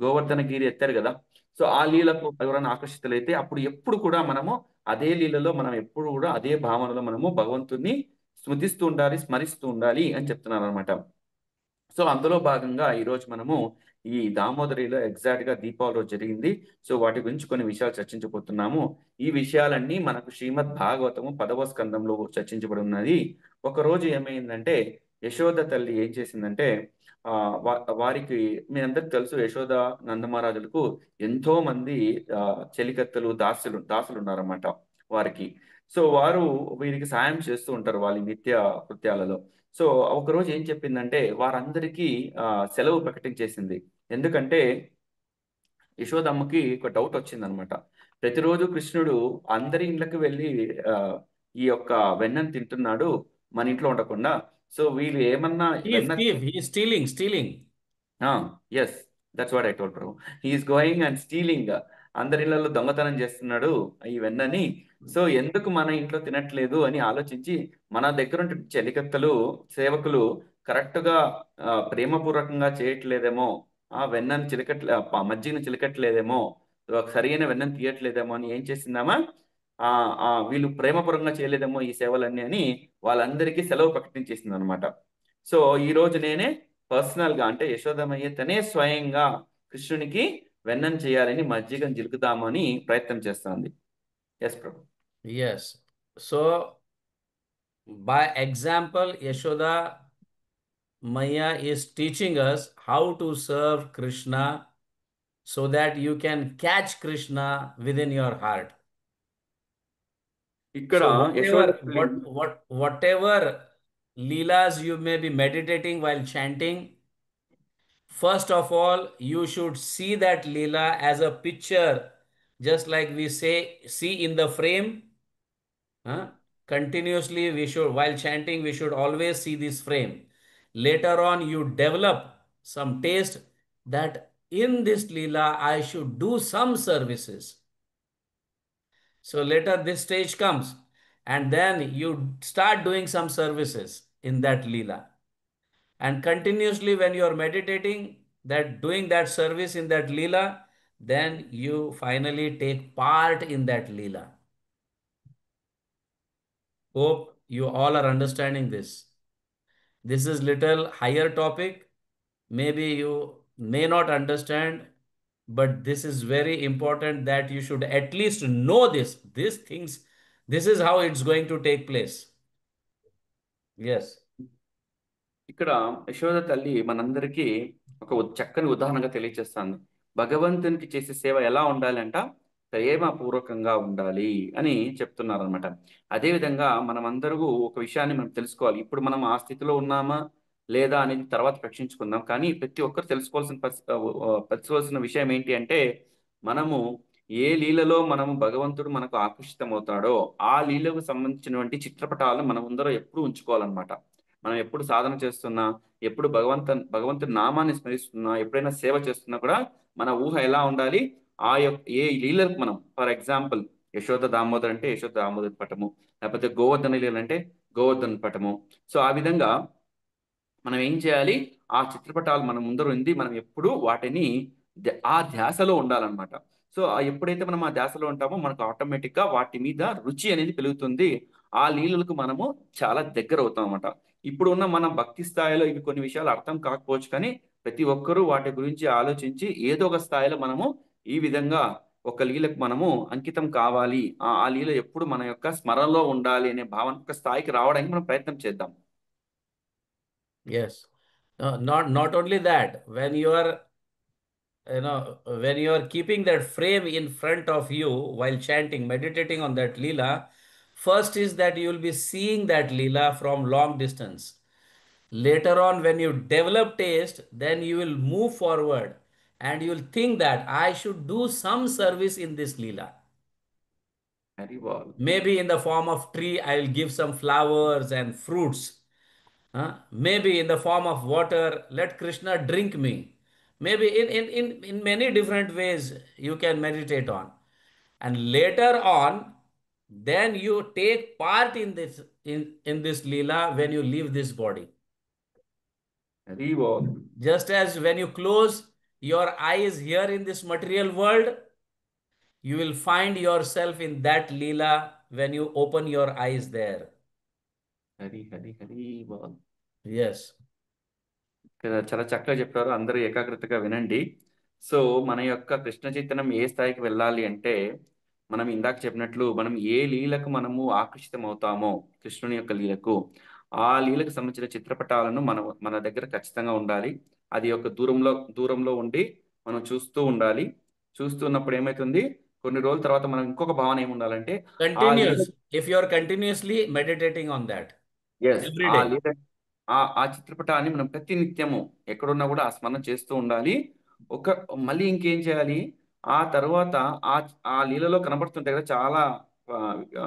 గోవర్ధన గిరి ఎత్తారు కదా, సో ఆ లీలకు ఎవరైనా ఆకర్షితులైతే అప్పుడు ఎప్పుడు కూడా మనము అదే లీలలో మనం ఎప్పుడు కూడా అదే భావనలో మనము భగవంతుని స్మృతిస్తూ ఉండాలి, స్మరిస్తూ ఉండాలి అని చెప్తున్నారు అనమాట. సో అందులో భాగంగా ఈరోజు మనము ఈ దామోదరిలో ఎగ్జాక్ట్ గా దీపావళి రోజు జరిగింది. సో వాటి గురించి కొన్ని విషయాలు చర్చించబోతున్నాము. ఈ విషయాలన్నీ మనకు శ్రీమద్ భాగవతము 10వ స్కందంలో చర్చించబడి ఉన్నది. ఒక రోజు ఏమైందంటే, యశోద తల్లి ఏం చేసిందంటే, వారికి మీ అందరికి తెలుసు, యశోద నందమహారాజులకు ఎంతో మంది చెలికత్తెలు, దాసులు ఉన్నారన్నమాట వారికి. సో వారు వీరికి సాయం చేస్తూ ఉంటారు వాళ్ళ నిత్య కృత్యాలలో. సో ఒకరోజు ఏం చెప్పిందంటే, వారందరికీ సెలవు ప్రకటించేసింది. ఎందుకంటే యశోదమ్మకి ఒక డౌట్ వచ్చిందనమాట. ప్రతిరోజు కృష్ణుడు అందరి ఇంట్లోకి వెళ్ళి ఆ, ఈ యొక్క వెన్నను తింటున్నాడు, మన ఇంట్లో ఉండకుండా. సో వీళ్ళు ఏమన్నా Thief, వెన్న thief. He is stealing. Yes, that's what I told bro. He's going and stealing. అందరి ఇళ్లలో దొంగతనం చేస్తున్నాడు ఈ వెన్నని. సో ఎందుకు మన ఇంట్లో తినట్లేదు అని ఆలోచించి, మన దగ్గర ఉంటే చెలికత్తలు, సేవకులు కరెక్ట్ గా ప్రేమపూర్వకంగా చేయట్లేదేమో, ఆ వెన్నని మజ్జిగని చిలకట్లేదేమో, సరైన వెన్నని తీయట్లేదేమో అని ఏం చేసిందామా, వీళ్ళు ప్రేమపూర్వకంగా చేయలేదేమో ఈ సేవలన్నీ అని వాళ్ళందరికీ సెలవు ప్రకటించేసింది అనమాట. సో ఈ రోజు నేనే పర్సనల్ గా, అంటే యశోదమయ్య తనే స్వయంగా కృష్ణునికి వెన్నం చేయాలని మజ్జిగను జిలుకుదామని ప్రయత్నం చేస్తుంది. Yes Prabhu. Yes. So, by example, Yashoda Maya is teaching us how to serve Krishna so that you can catch Krishna within your heart. ఇక్కడ So Yashoda whatever leelas you may be meditating while chanting, first of all, you should see that leela as a picture, just like we say, see in the frame. Huh? Continuously, we should, while chanting, we should always see this frame. Later on, you develop some taste that in this leela I should do some services. So later this stage comes, and then you start doing some services in that leela. And continuously, when you are meditating, that doing that service in that leela, then you finally take part in that leela. Hope you all are understanding this. This is little higher topic. Maybe you may not understand, but this is very important that you should at least know this. These things, this is how it's going to take place. Yes. ఇక్కడ యశోద తల్లి మనందరికీ ఒక చక్కని ఉదాహరణగా తెలియజేస్తాను. భగవంతునికి చేసే సేవ ఎలా ఉండాలంట, ప్రేమపూర్వకంగా ఉండాలి అని చెప్తున్నారు అనమాట. అదేవిధంగా మనమందరూ ఒక విషయాన్ని మనం తెలుసుకోవాలి. ఇప్పుడు మనం ఆ స్థితిలో ఉన్నామా లేదా అనేది తర్వాత ప్రశ్నించుకుందాం. కానీ ప్రతి ఒక్కరు తెలుసుకోవాల్సిన విషయం ఏంటి అంటే, మనము ఏ లీలలో మనము భగవంతుడు మనకు ఆకర్షితమవుతాడో ఆ లీలకు సంబంధించినటువంటి చిత్రపటాలను మనం ముందర ఎప్పుడు ఉంచుకోవాలన్నమాట. మనం ఎప్పుడు సాధన చేస్తున్నా, ఎప్పుడు భగవంతుడి నామాన్ని స్మరిస్తున్నా, ఎప్పుడైనా సేవ చేస్తున్నా కూడా మన ఊహ ఎలా ఉండాలి, ఏ లీలకు మనం, ఫర్ ఎగ్జాంపుల్ యశోద దామోదర్ అంటే యశోద దామోదర్ పటము, లేకపోతే గోవర్ధన లీలలు అంటే గోవర్ధన పటము. సో ఆ విధంగా మనం ఏం చేయాలి, ఆ చిత్రపటాలు మన ముందర ఉంది, మనం ఎప్పుడు వాటిని ఆ ధ్యాసలో ఉండాలన్నమాట. సో ఎప్పుడైతే మనం ఆ ధ్యాసలో ఉంటామో మనకు ఆటోమేటిక్ గా వాటి మీద రుచి అనేది పెరుగుతుంది. ఆ లీలలకు మనము చాలా దగ్గర అవుతాం అన్నమాట. ఇప్పుడు ఉన్న మన భక్తి స్థాయిలో ఇవి కొన్ని విషయాలు అర్థం కాకపోవచ్చు, కానీ ప్రతి ఒక్కరూ వాటి గురించి ఆలోచించి ఏదో ఒక స్థాయిలో మనము ఈ విధంగా ఒక లీలకు మనము అంకితం కావాలి, ఆ లీల ఎప్పుడు మన యొక్క స్మరణలో ఉండాలి అనే భావన ఒక స్థాయికి రావడానికి మనం ప్రయత్నం చేద్దాం. Yes. Not only that, when you are keeping that frame in front of you while chanting, meditating on that Leela, first is that you will be seeing that Leela from long distance. Later on, when you develop taste, then you will move forward and you will think that I should do some service in this Leela. Very well. Maybe in the form of tree, I will give some flowers and fruits. Maybe in the form of water, let Krishna drink me. Maybe in many different ways you can meditate on. And later on, then you take part in this Leela when you leave this body. Very well. Just as when you close your eyes here in this material world, you will find yourself in that Leela when you open your eyes there. Very well. Yes. కదా, చాలా చక్కగా చెప్పారు. అందరూ ఏకాగ్రతగా వినండి. So మన యొక్క కృష్ణ చైతన్యం ఏ స్థాయికి వెళ్ళాలి అంటే, మనం ఇందాక చెప్పినట్లు మనం ఏ లీలకు మనము ఆకర్షితం అవుతామో, కృష్ణుని యొక్క లీలకు, ఆ లీలకు సంబంధించిన చిత్రపటాలను మన దగ్గర ఖచ్చితంగా ఉండాలి. అది ఒక దూరంలో ఉండి మనం చూస్తూ ఉండాలి. చూస్తున్నప్పుడు ఏమవుతుంది, కొన్ని రోజుల తర్వాత మనం ఇంకొక భావన ఏముండాలంటే, ఆ లీల Continuous. If you are continuously meditating on that every ఆ day. లీల ఆ చిత్రపటాన్ని మనం ప్రతి నిత్యము ఎక్కడున్నా కూడా ఆ స్మరణ చేస్తూ ఉండాలి. మళ్ళీ ఇంకేం చేయాలి, ఆ తర్వాత ఆ లీలలో కనబడుతుంటాయి కదా చాలా,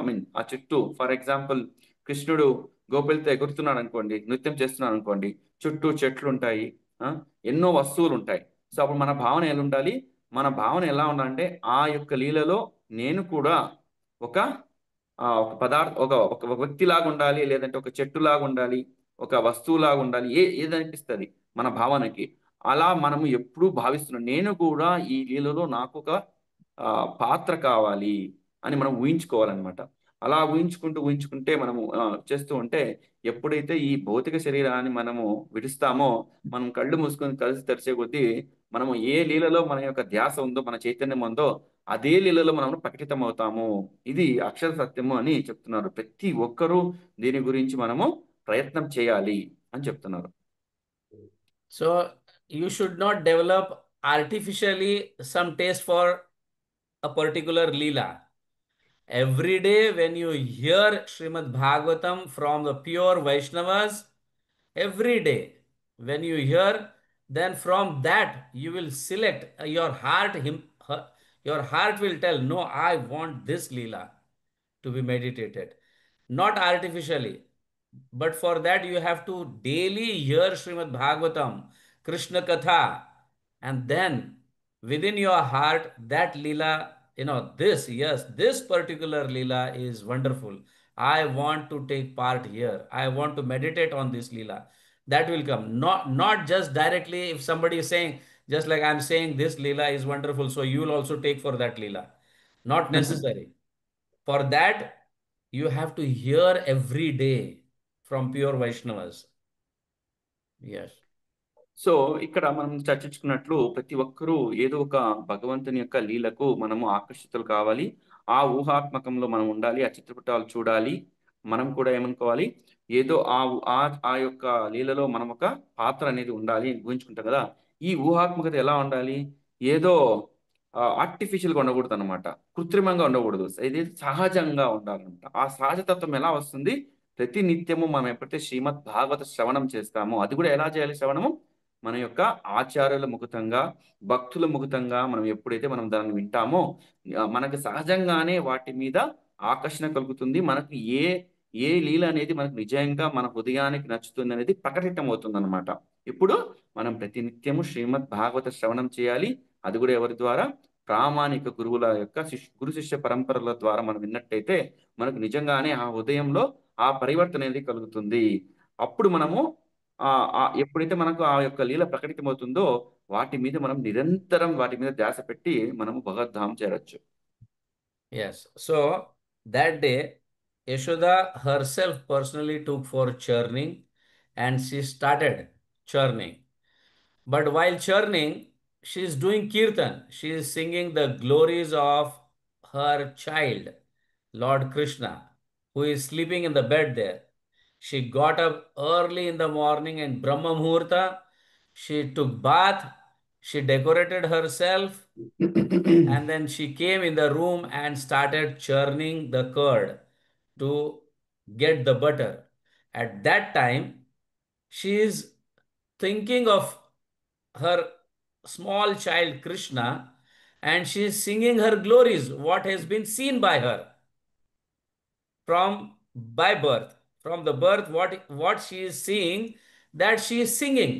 ఐ మీన్ ఆ చుట్టూ, ఫర్ ఎగ్జాంపుల్ కృష్ణుడు గోపిలతో ఎగురుతున్నాడు అనుకోండి, నృత్యం చేస్తున్నాడు అనుకోండి, చుట్టూ చెట్లు ఉంటాయి, ఎన్నో వస్తువులు ఉంటాయి. సో అప్పుడు మన భావన ఎలా ఉండాలి, మన భావన ఎలా ఉండాలంటే, ఆ యొక్క లీలలో నేను కూడా ఒక ఒక పదార్థ ఒక వ్యక్తిలాగా ఉండాలి, లేదంటే ఒక చెట్టులాగా ఉండాలి, ఒక వస్తువులాగా ఉండాలి, ఏది అనిపిస్తుంది మన భావనకి, అలా మనము ఎప్పుడూ భావిస్తున్నాం. నేను కూడా ఈ లీలలో నాకు ఒక పాత్ర కావాలి అని మనం ఊహించుకోవాలన్నమాట. అలా ఊహించుకుంటే మనము చేస్తూ ఉంటే, ఎప్పుడైతే ఈ భౌతిక శరీరాన్ని మనము విడుస్తామో, మనం కళ్ళు మూసుకొని కలిసి తెరిచే కొద్దీ మనము ఏ లీలలో మన యొక్క ధ్యాస ఉందో, మన చైతన్యం ఉందో, అదే లీలలో మనం ప్రకటితం అవుతాము. ఇది అక్షర సత్యము అని చెప్తున్నారు. ప్రతి ఒక్కరూ దీని గురించి మనము ప్రయత్నం చేయాలి అని చెప్తున్నారు. So you should not develop artificially some taste for a particular Leela. Every day when you hear Srimad Bhagavatam from the pure Vaishnavas, every day when you hear, then from that you will select your heart will tell, no, I want this Leela to be meditated, not artificially. But for that, you have to daily hear Srimad Bhagavatam, Krishna Katha, and then within your heart, that Leela, this particular Leela is wonderful. I want to take part here. I want to meditate on this Leela. That will come. Not just directly, if somebody is saying, just like I'm saying, this Leela is wonderful, so you will also take for that Leela. Not necessary. For that, you have to hear every day from pure Vaishnavas. Yes. So ఇక్కడ మనం చర్చించుకున్నట్లు ప్రతి ఒక్కరూ ఏదో ఒక భగవంతుని యొక్క లీలకు మనము ఆకర్షితులు కావాలి. ఆ ఊహాత్మకంలో మనం ఉండాలి, ఆ చిత్రపటాలు చూడాలి. మనం కూడా ఏమనుకోవాలి, ఏదో ఆ యొక్క లీలలో మనం ఒక పాత్ర అనేది ఉండాలి ఊహించుకుంటాం కదా. ఈ ఊహాత్మకత ఎలా ఉండాలి, ఏదో ఆర్టిఫిషియల్గా ఉండకూడదు అనమాట, కృత్రిమంగా ఉండకూడదు, ఇది సహజంగా ఉండాలన్నమాట. ఆ సహజతత్వం ఎలా వస్తుంది, ప్రతి నిత్యము మనం ఎప్పుడైతే శ్రీమద్ భాగవత శ్రవణం చేస్తామో, అది కూడా ఎలా చేయాలి శ్రవణము, మన యొక్క ఆచార్యుల ముఖతంగా, భక్తుల ముఖతంగా మనం ఎప్పుడైతే మనం దాన్ని వింటామో, మనకు సహజంగానే వాటి మీద ఆకర్షణ కలుగుతుంది. మనకు ఏ లీల అనేది మనకు నిజంగా మన హృదయానికి నచ్చుతుంది అనేది ప్రకటితం అవుతుంది అనమాట. ఇప్పుడు మనం ప్రతి నిత్యము శ్రీమద్ భాగవత శ్రవణం చేయాలి. అది కూడా ఎవరి ద్వారా, ప్రామాణిక గురువుల యొక్క గురు శిష్య పరంపరల ద్వారా మనం విన్నట్టయితే మనకు నిజంగానే ఆ హృదయంలో ఆ పరివర్తన అనేది కలుగుతుంది. అప్పుడు మనము ఎప్పుడైతే మనకు ఆ యొక్క లీల ప్రకటితమవుతుందో, వాటి మీద మనం నిరంతరం వాటి మీద ధ్యాస పెట్టి మనము భగవద్ధామం చేరొచ్చు. Yes. So that day, Yashoda herself personally took for churning and she started churning. But while churning, she is doing kirtan. She is singing the glories of her child, Lord Krishna, who is sleeping in the bed there. She got up early in the morning in Brahma Muhurta. She took bath. She decorated herself, and then she came in the room and started churning the curd to get the butter. At that time, she is thinking of her small child Krishna, and she is singing her glories, what has been seen by her from by birth. From the birth, what she is seeing, that she is singing.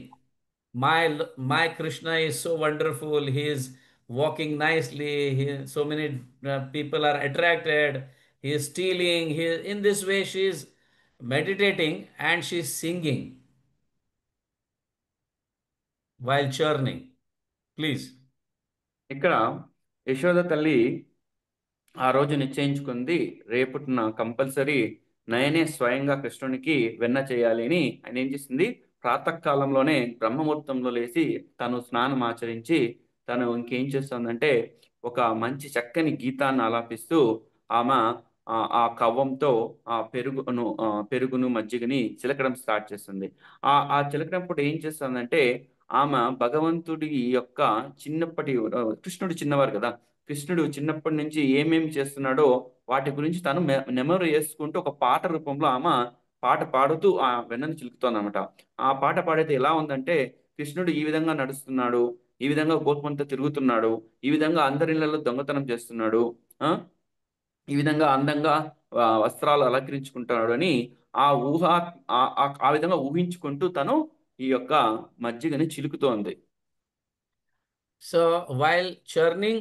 My Krishna is so wonderful. He is walking nicely. So many people are attracted. He is stealing. In this way, she is meditating and she is singing while churning. Please. ఇక్కడ యశోద తల్లి ఆ రోజు నిశ్చయించుకుంది, రేపున compulsory నేనే స్వయంగా కృష్ణునికి వెన్న చేయాలి అని. ఆయన ఏం చేసింది, ప్రాతకాలంలోనే బ్రహ్మముహూర్తంలో లేచి తను స్నానం ఆచరించి తను ఇంకేం చేస్తుందంటే ఒక మంచి చక్కని గీతాన్ని ఆలాపిస్తూ ఆమె ఆ కవ్వంతో ఆ పెరుగును మజ్జిగని చిలకడం స్టార్ట్ చేస్తుంది. ఆ చిలకడంప్పుడు ఏం చేస్తుందంటే ఆమె భగవంతుడి యొక్క చిన్నప్పటి కృష్ణుడు చిన్నవారు కదా, కృష్ణుడు చిన్నప్పటి నుంచి ఏమేమి చేస్తున్నాడో వాటి గురించి తను మెమరీ చేసుకుంటూ ఒక పాట రూపంలో ఆమె పాట పాడుతూ ఆ వెన్నను చిలుకుతోంది అనమాట. ఆ పాట పాడైతే ఎలా ఉందంటే, కృష్ణుడు ఈ విధంగా నడుస్తున్నాడు, ఈ విధంగా గోపంతో తిరుగుతున్నాడు, ఈ విధంగా అందరి ఇళ్లలో దొంగతనం చేస్తున్నాడు, ఈ విధంగా అందంగా వస్త్రాలు అలంకరించుకుంటున్నాడు అని ఆ విధంగా ఊహించుకుంటూ తను ఈ యొక్క మజ్జిగని చిలుకుతోంది. So while churning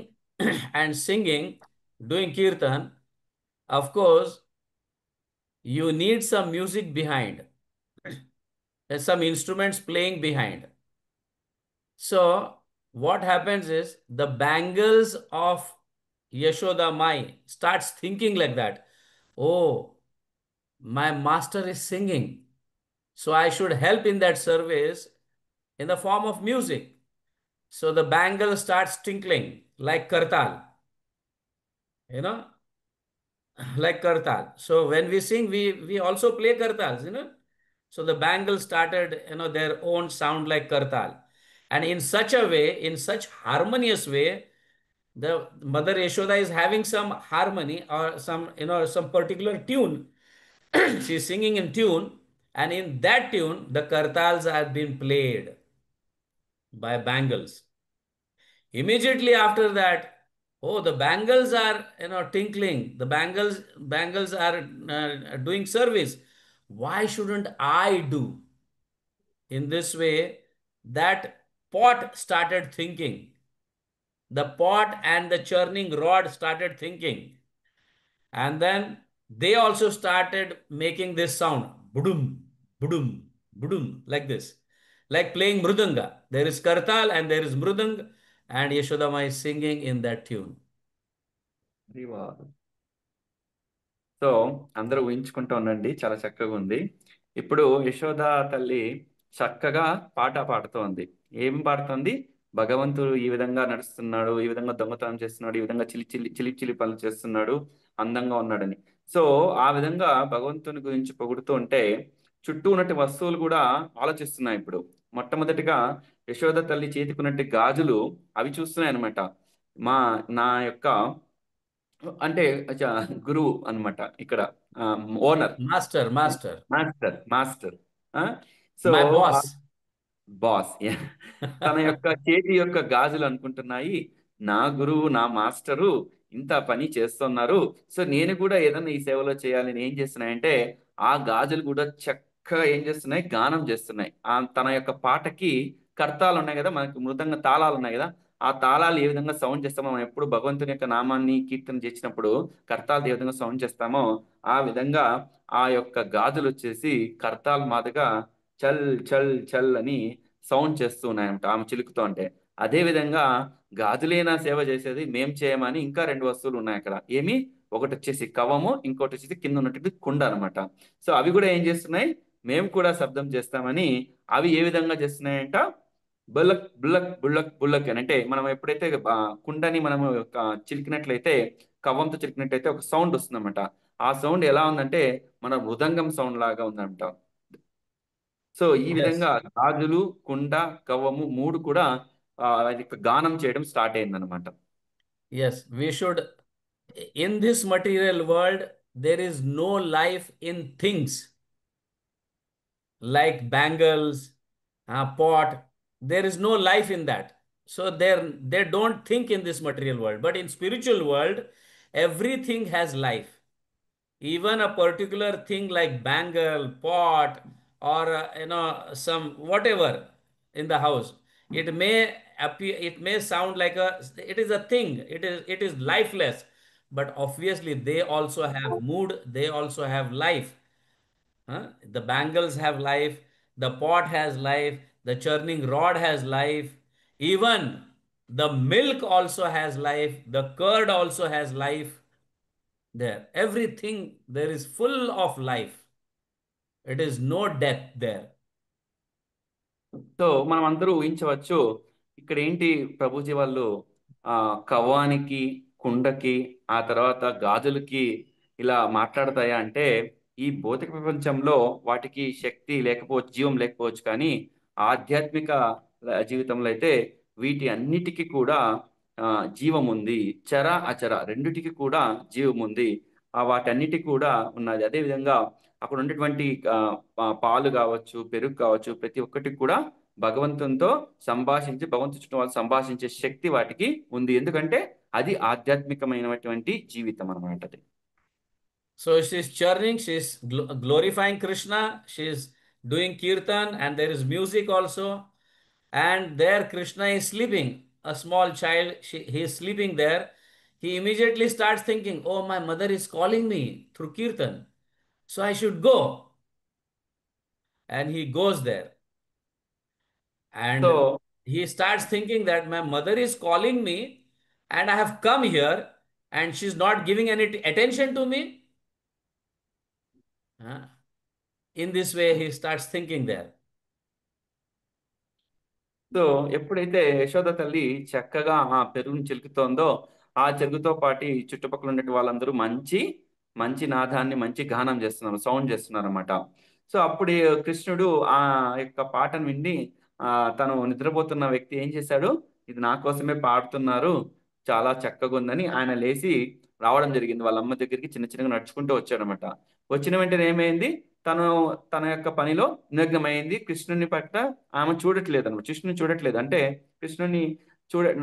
and singing, doing kirtan, of course, you need some music behind. There's some instruments playing behind. So what happens is the bangles of Yashoda Mai starts thinking like that. Oh, my master is singing, so I should help in that service in the form of music. So the bangle starts tinkling like kartal, like kartal. So when we sing, we also play kartals, So the bangle started, their own sound like kartal. And in such a way, in such harmonious way, the Mother Yashoda is having some harmony or some particular tune. She's singing in tune, and in that tune, the kartals are being played by bangles. Immediately after that, oh, the bangles are tinkling. The bangles are doing service. Why shouldn't I do? In this way, that pot started thinking. The pot and the churning rod started thinking. And then they also started making this sound. Budum, budum, budum, like this. Like playing mridanga. There is kartal and there is mridang, and Yashodama is singing in that tune. So అందరూ ఊహించుకుంటూ ఉండండి, చాలా చక్కగా ఉంది. ఇప్పుడు యశోద తల్లి చక్కగా పాట పాడుతోంది. ఏం పాడుతోంది? భగవంతుడు ఈ విధంగా నడుస్తున్నాడు, ఈ విధంగా దొంగతనం చేస్తున్నాడు, ఈ విధంగా చిలి పనులు చేస్తున్నాడు, అందంగా ఉన్నాడని. సో ఆ విధంగా భగవంతుని గురించి పొగుడుతూ ఉంటే చుట్టూ ఉన్నట్టు వస్తువులు కూడా ఆలోచిస్తున్నాయి. ఇప్పుడు మొట్టమొదటిగా యశోద తల్లి చేతికున్నట్టు గాజులు అవి చూస్తున్నాయి అనమాట. నా యొక్క అంటే గురువు అనమాట, ఇక్కడ ఓనర్, మాస్టర్. సో బాస్ తన యొక్క చేతి యొక్క గాజులు అనుకుంటున్నాయి, నా గురువు నా మాస్టరు ఇంత పని చేస్తున్నారు, సో నేను కూడా ఏదన్నా ఈ సేవలో చేయాలని ఏం చేస్తున్నాయంటే ఆ గాజులు కూడా చక్కగా ఏం చేస్తున్నాయి, గానం చేస్తున్నాయి. తన యొక్క పాటకి కర్తాలు ఉన్నాయి కదా, మనకి మృదంగ తాళాలు ఉన్నాయి కదా, ఆ తాళాలు ఏ విధంగా సౌండ్ చేస్తామో, మనం ఎప్పుడు భగవంతుని యొక్క నామాన్ని కీర్తన చేసినప్పుడు కర్తాలు ఏ విధంగా సౌండ్ చేస్తామో ఆ విధంగా ఆ యొక్క గాజులు వచ్చేసి కర్తాల మాదిరిగా చల్ చల్ చల్ అని సౌండ్ చేస్తూ ఉన్నాయంట ఆమె చిలుకుతో. అంటే అదే విధంగా గాజులేనా సేవ చేసేది, మేం చేయమని ఇంకా రెండు వస్తువులు ఉన్నాయి అక్కడ. ఏమి, ఒకటి వచ్చేసి కవము, ఇంకోటి వచ్చేసి కింద ఉన్నటువంటి కుండ అనమాట. సో అవి కూడా ఏం చేస్తున్నాయి, మేము కూడా శబ్దం చేస్తామని అవి ఏ విధంగా చేస్తున్నాయంట, బుల్లక్ బుల్లక్ బుల్లక్ బుల్లక్ అని, అంటే మనం ఎప్పుడైతే కుండని మనము చిలికినట్లయితే, కవ్వంతో చిలికినట్లయితే ఒక సౌండ్ వస్తుందన్నమాట. ఆ సౌండ్ ఎలా ఉందంటే మన మృదంగం సౌండ్ లాగా ఉందన్నమాట. సో ఈ Yes, విధంగా గాజులు, కుండ, కవ్వము మూడు కూడా అది గానం చేయడం స్టార్ట్ అయిందనమాట. yes, we should. In this material world, there is no life in things like bangles, pot. There is no life in that. So they don't think in this material world. But in spiritual world, everything has life. Even a particular thing like bangle, pot, or some whatever in the house, it may appear, it may sound like it is a thing. It is lifeless, but obviously they also have mood. They also have life. Huh? The bangles have life, the pot has life, the churning rod has life, even the milk also has life, the curd also has life. There, everything there is full of life. It is no death there. So మనం అందరూ ఊహించవచ్చు, ఇక్కడ ఏంటి ప్రభుజీ వాళ్ళు ఆ కవ్వానికి, కుండకి, ఆ తర్వాత గాజులకి ఇలా మాట్లాడతాయా అంటే, ఈ భౌతిక ప్రపంచంలో వాటికి శక్తి లేకపోవచ్చు, జీవం లేకపోవచ్చు, కానీ ఆధ్యాత్మిక జీవితంలో అయితే వీటి అన్నిటికీ కూడా జీవం ఉంది. చర అచర రెండిటికి కూడా జీవం ఉంది. వాటన్నిటికీ కూడా ఉన్నది. అదేవిధంగా అక్కడ ఉన్నటువంటి పాలు కావచ్చు, పెరుగు కావచ్చు, ప్రతి ఒక్కటి కూడా భగవంతునితో సంభాషించి, భగవంతు చుట్టూ వాళ్ళు సంభాషించే శక్తి వాటికి ఉంది. ఎందుకంటే అది ఆధ్యాత్మికమైనటువంటి జీవితం అన్నమాట అది. So she's churning, she's glorifying Krishna, she's doing kirtan, and there is music also. And there Krishna is sleeping. A small child, he is sleeping there. He immediately starts thinking, oh, my mother is calling me through kirtan, so I should go. And he goes there. So And he starts thinking that my mother is calling me and I have come here and she's not giving any attention to me. Huh? In this way, he starts thinking there. So ఎప్పుడైతే యశోద తల్లి చక్కగా ఆ పెరుగుని చిలుకుతోందో, ఆ చెరుగుతో పాటు చుట్టుపక్కల ఉండే వాళ్ళందరూ మంచి మంచి నాదాన్ని, మంచి గానం చేస్తున్నారు, సౌండ్ చేస్తున్నారు అనమాట. సో అప్పుడు కృష్ణుడు ఆ యొక్క పాటను విని తను నిద్రపోతున్న వ్యక్తి ఏం చేశాడు, ఇది నా కోసమే పాడుతున్నారు, చాలా చక్కగా ఉందని ఆయన లేచి రావడం జరిగింది. వాళ్ళ అమ్మ దగ్గరికి చిన్న చిన్నగా నడుచుకుంటూ వచ్చాడనమాట. వచ్చిన వెంటనే ఏమైంది, తను తన యొక్క పనిలో నిమగ్నమైంది. కృష్ణుని పట్ల ఆమె చూడట్లేదు అనమాట. కృష్ణుని చూడట్లేదు అంటే కృష్ణుని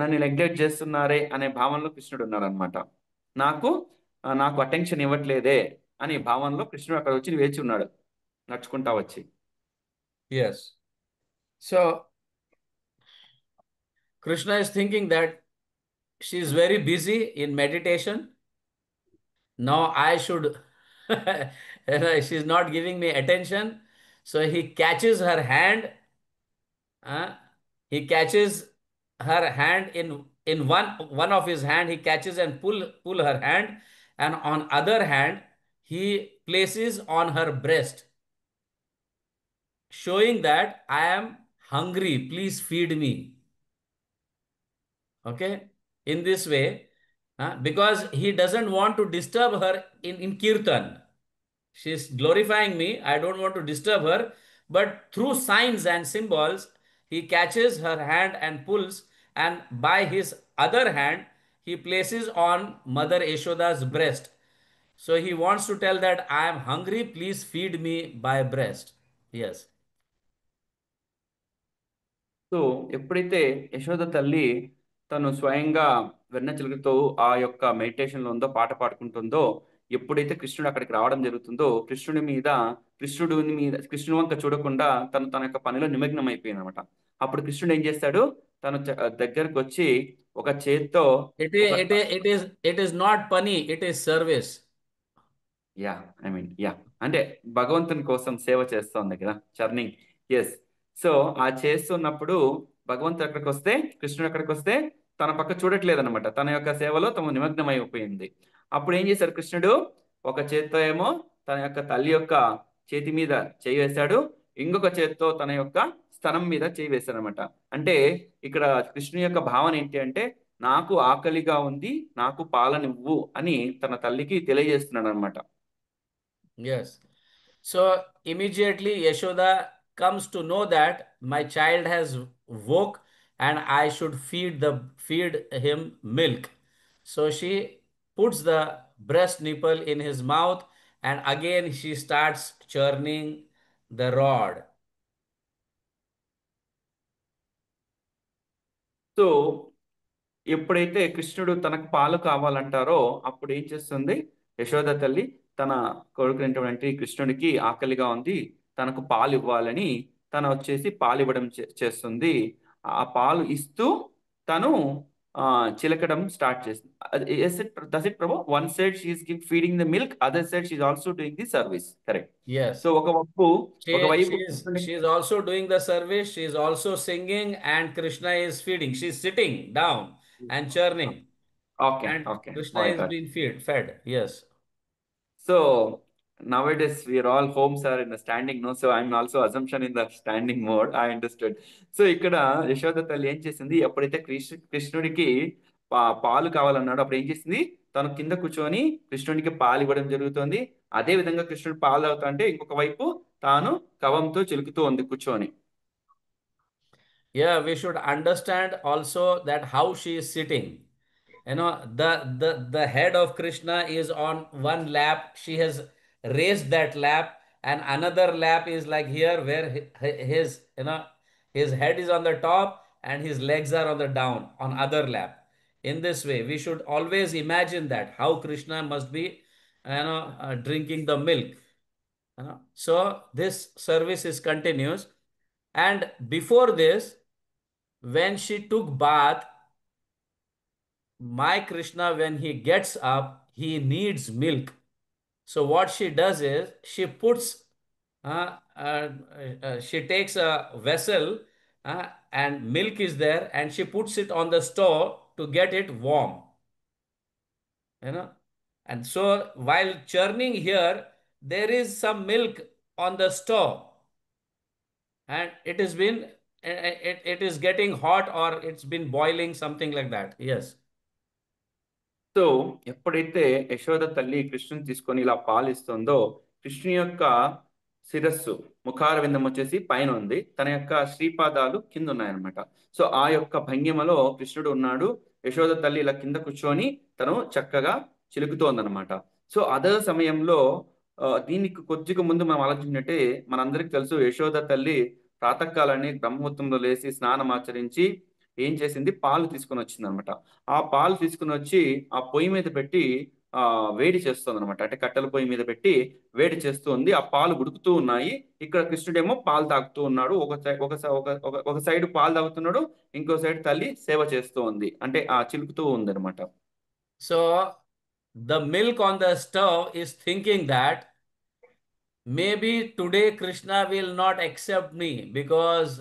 నన్ను నెగ్లెక్ట్ చేస్తున్నారే అనే భావనలో కృష్ణుడు ఉన్నాడు అనమాట. నాకు అటెన్షన్ ఇవ్వట్లేదే అనే భావనలో కృష్ణుడు అక్కడ వచ్చి వేచి ఉన్నాడు, నడుచుకుంటా వచ్చి. Yes. So Krishna is thinking that she is very busy in meditation. Now I should, she's not giving me attention. So he catches her hand. He catches her hand in one of his hand. He catches and pull her hand, and on other hand he places on her breast, showing that I am hungry. Please feed me. Okay, in this way, because he doesn't want to disturb her in kirtan. She's glorifying me. I don't want to disturb her. But through signs and symbols, he catches her hand and pulls, and by his other hand, he places on Mother Yashoda's breast. So he wants to tell that I am hungry, please feed me by breast. Yes. So ఎప్పుడైతే యశోద తల్లి తను స్వయంగా వెన్న చిలుకతో ఆ యొక్క మెడిటేషన్లో ఉందో, పాట పాడుకుంటుందో, ఎప్పుడైతే కృష్ణుడు అక్కడికి రావడం జరుగుతుందో, కృష్ణుడి వంక చూడకుండా తన యొక్క పనిలో నిమగ్నం అయిపోయింది అనమాట. అప్పుడు కృష్ణుడు ఏం చేస్తాడు, తను దగ్గరకు వచ్చి ఒక చేత్తో It is not funny, it is service. అంటే భగవంతుని కోసం సేవ చేస్తోంది కదా, చర్నింగ్. ఎస్. సో ఆ చేస్తున్నప్పుడు భగవంతుడు అక్కడికి వస్తే, కృష్ణుడు అక్కడికి వస్తే తన పక్క చూడట్లేదు అనమాట. తన యొక్క సేవలో తమ నిమగ్నం అయిపోయింది. అప్పుడు ఏం చేశాడు కృష్ణుడు, ఒక చేత్తో ఏమో తన యొక్క తల్లి యొక్క చేతి మీద చేయి వేశాడు, ఇంకొక చేత్తో తన యొక్క స్తనం మీద చేయి వేశారనమాట. అంటే ఇక్కడ కృష్ణుని యొక్క భావన ఏంటి అంటే, నాకు ఆకలిగా ఉంది, నాకు పాలనివ్వు అని తన తల్లికి తెలియజేస్తున్నాడు అనమాట. Yes. So immediately Yashoda comes to know that my child has woke and I should feed him milk. So she puts the breast nipple in his mouth and again she starts churning the rod. So ఎప్పుడైతే కృష్ణుడు తనకు పాలు కావాలంటారో అప్పుడు ఏం చేస్తుంది యశోద తల్లి తన కొడుకునటువంటి కృష్ణుడికి ఆకలిగా ఉంది, తనకు పాలు ఇవ్వాలని తను వచ్చేసి పాలు ఇవ్వడం చేస్తుంది. ఆ పాలు ఇస్తూ తను చిలకడం స్టార్ట్ చేస్తుంది. Does it Prabhu? One side she's feeding the milk, other side she's also doing the service. Correct. Yes. So ఒకవైపు She is also doing the service, she is also singing, and Krishna is feeding. She is sitting down and churning, okay and okay Krishna is being fed. Yes. So nowadays we are all homes are in the standing, no? So I'm also assumption in the standing mode. I understood. So ఇక్కడ యశోద తల్లి ఏం చేసింది, ఎప్పుడైతే కృష్ణుడికి పాలు కావాలన్నాడో అప్పుడు ఏం చేసింది, తను కింద కూర్చొని కృష్ణుడికి పాలు ఇవ్వడం జరుగుతుంది. అదే విధంగా కృష్ణుడు పాలు అవుతా అంటే ఇంకొక వైపు తాను కవంతో చిలుకుతూ ఉంది కూర్చొని. Yeah, we should understand also that how she is sitting. You know, the head of Krishna is on one lap. She has raised that lap, and another lap is like here, where his, you know, his head is on the top and his legs are on the down on other lap. In this way, we should always imagine that how Krishna must be, drinking the milk. So this service is continuous, and before this, when she took bath, my Krishna, when he gets up, he needs milk. So what she does is she puts, she takes a vessel, and milk is there, and she puts it on the stove to get it warm. You know, and so while churning here, there is some milk on the stove, and it has been, it is getting hot, or it's been boiling, something like that. Yes. So ఎప్పుడైతే యశోద తల్లి కృష్ణుని తీసుకొని ఇలా పాలిస్తుందో, కృష్ణుని యొక్క శిరస్సు ముఖార విందం వచ్చేసి పైన ఉంది, తన యొక్క శ్రీపాదాలు కింద ఉన్నాయన్నమాట. సో ఆ యొక్క భంగిమలో కృష్ణుడు ఉన్నాడు. యశోద తల్లి ఇలా కింద కూర్చొని తను చక్కగా చిలుకుతోందనమాట. సో అదే సమయంలో దీనికి కొద్దిగా ముందు మనం ఆలోచించినట్టే మనందరికి తెలుసు, యశోద తల్లి ప్రాతకాలాన్ని బ్రహ్మముహూర్తంలో లేచి స్నానం ఆచరించి ఏం చేసింది, పాలు తీసుకుని వచ్చింది అనమాట. ఆ పాలు తీసుకుని వచ్చి ఆ పొయ్యి మీద పెట్టి వేడి చేస్తుంది అనమాట. అంటే కట్టెల పొయ్యి మీద పెట్టి వేడి చేస్తూ ఉంది. ఆ పాలు ఉడుకుతూ ఉన్నాయి. ఇక్కడ కృష్ణుడేమో పాలు తాగుతూ ఉన్నాడు. ఒక సైడ్ పాలు తాగుతున్నాడు, ఇంకో సైడ్ తల్లి సేవ చేస్తూ ఉంది, అంటే ఆ చిలుకుతూ ఉంది అనమాట. So the milk on the stove is thinking that maybe today Krishna will not accept me, because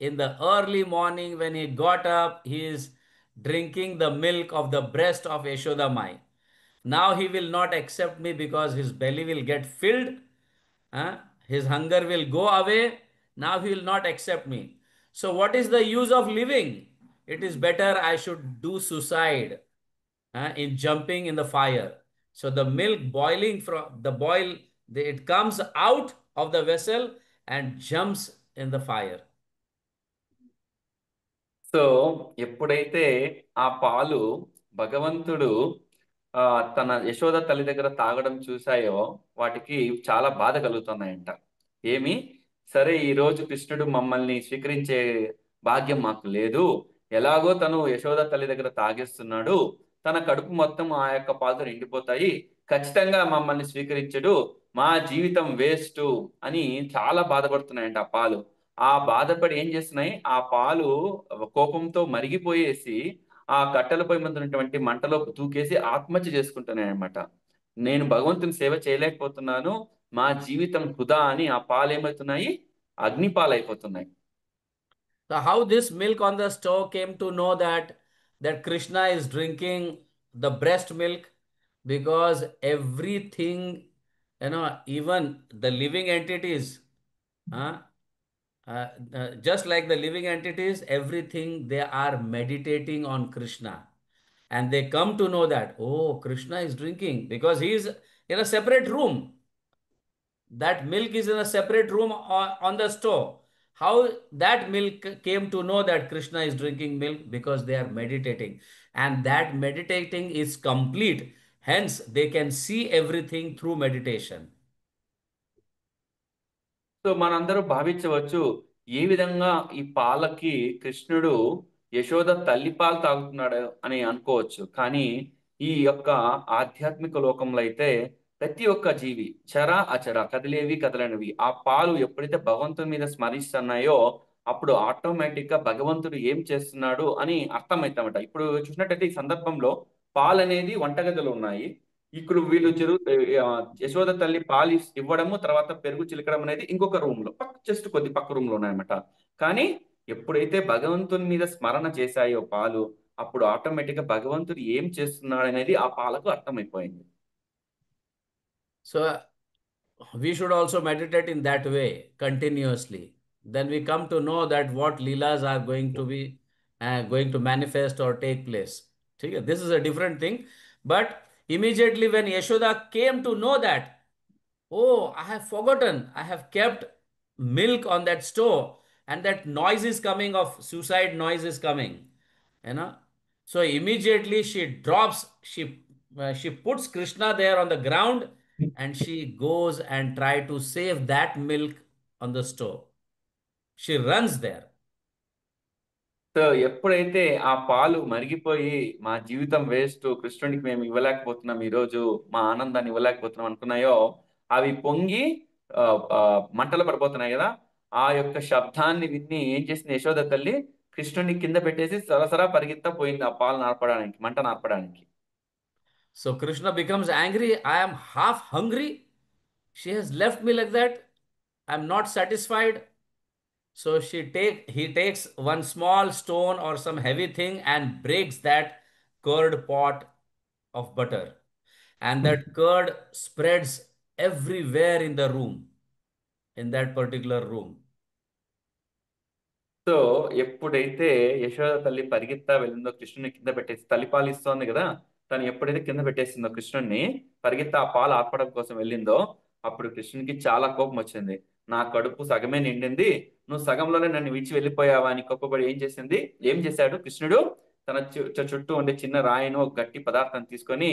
in the early morning when he got up, he is drinking the milk of the breast of Yashoda Mai. Now he will not accept me because his belly will get filled, his hunger will go away. Now he will not accept me. So what is the use of living? It is better I should do suicide, in jumping in the fire. So the milk boiling from the boil, it comes out of the vessel and jumps in the fire. So ఎప్పుడైతే ఆ పాలు భగవంతుడు తన యశోద తల్లి దగ్గర తాగడం చూసాయో వాటికి చాలా బాధ కలుగుతున్నాయంట. ఏమి, సరే ఈ రోజు కృష్ణుడు మమ్మల్ని స్వీకరించే భాగ్యం మాకు లేదు, ఎలాగో తను యశోద తల్లి దగ్గర తాగేస్తున్నాడు, తన కడుపు మొత్తం ఆ యొక్క పాలతో నిండిపోతాయి, ఖచ్చితంగా మమ్మల్ని స్వీకరించడు, మా జీవితం వేస్ట్ అని చాలా బాధపడుతున్నాయంట ఆ పాలు. ఆ బాధపడి ఏం చేస్తున్నాయి, ఆ పాలు కోపంతో మరిగిపోయేసి ఆ కట్టెలపై మీద ఉన్నటువంటి మంటలో దూకేసి ఆత్మహత్య చేసుకుంటున్నాయి అనమాట. నేను భగవంతుని సేవ చేయలేకపోతున్నాను, మా జీవితం వృధా అని ఆ పాలు ఏమవుతున్నాయి, అగ్నిపాలైపోతున్నాయి. So how this milk on the stove came to know that Krishna is drinking the breast milk? Because everything, even the living entities, Just like the living entities, everything they are meditating on Krishna. And they come to know that, oh, Krishna is drinking because he is in a separate room. That milk is in a separate room on the stove. How that milk came to know that Krishna is drinking milk? Because they are meditating. And that meditating is complete. Hence, they can see everything through meditation. So మనందరూ భావించవచ్చు ఏ విధంగా ఈ పాలకి కృష్ణుడు యశోద తల్లి పాలు తాగుతున్నాడు అని అనుకోవచ్చు. కానీ ఈ యొక్క ఆధ్యాత్మిక లోకంలో అయితే ప్రతి ఒక్క జీవి చర అచర కదిలేవి కదలనివి ఆ పాలు ఎప్పుడైతే భగవంతుని మీద స్మరిస్తున్నాయో అప్పుడు ఆటోమేటిక్ గా భగవంతుడు ఏం చేస్తున్నాడు అని అర్థమవుతామట. ఇప్పుడు చూసినట్టయితే ఈ సందర్భంలో పాలు అనేది వంటగదిలో ఉన్నాయి. ఇప్పుడు వీళ్ళు యశోద తల్లి పాలు ఇవ్వడము తర్వాత పెరుగు చిలకడం అనేది ఇంకొక రూమ్ లో జస్ట్ కొద్ది పక్క రూమ్ లో ఉన్నాయన్నమాట. కానీ ఎప్పుడైతే భగవంతుని మీద స్మరణ చేశాయో పాలు అప్పుడు ఆటోమేటిక్ గా భగవంతుడు ఏం చేస్తున్నాడు అనేది ఆ పాలకు అర్థమైపోయింది. So we should also meditate in that way continuously. Then we come to know that what leelas are going to be going to manifest or take place. Okay? This is a different thing. But immediately when Yashoda came to know that, oh, I have forgotten, I have kept milk on that stove, and that noise is coming of suicide noise is coming, you know. So immediately she drops, she puts Krishna there on the ground, and she goes and try to save that milk on the stove. She runs there. So ఎప్పుడైతే ఆ పాలు మరిగిపోయి మా జీవితం waste, కృష్ణుడికి మేము ఇవ్వలేకపోతున్నాం, ఈరోజు మా ఆనందాన్ని ఇవ్వలేకపోతున్నాం అనుకున్నాయో అవి పొంగి మంటలు పడిపోతున్నాయి కదా. ఆ యొక్క శబ్దాన్ని విని ఏం చేసింది యశోద తల్లి కృష్ణుడిని కింద పెట్టేసి సరసరా పరిగెత్తా పోయింది ఆ పాలు నార్పడానికి, మంట నార్పడానికి. So Krishna becomes angry. I am half hungry. She has left me like that. I am not satisfied. So he takes one small stone or some heavy thing and breaks that curd pot of butter. And that curd spreads everywhere in the room, in that particular room. So ఎప్పుడైతే యశోద తల్లి పరిగెత్తా వెళ్ళిందో కృష్ణుని కింద పెట్టేసి, తల్లి పాలు ఇస్తోంది కదా, తను ఎప్పుడైతే కింద పెట్టేసిందో కృష్ణుడిని, పరిగెత్తా ఆ పాలు ఆర్పడం కోసం వెళ్ళిందో అప్పుడు కృష్ణునికి చాలా కోపం వచ్చింది. నా కడుపు సగమే నిండింది, నువ్వు సగంలోనే నన్ను విడిచి వెళ్ళిపోయావా అని కోపపడి ఏం చేశాడు కృష్ణుడు, తన చుట్టూ ఉండే చిన్న రాయిను ఒక గట్టి పదార్థం తీసుకొని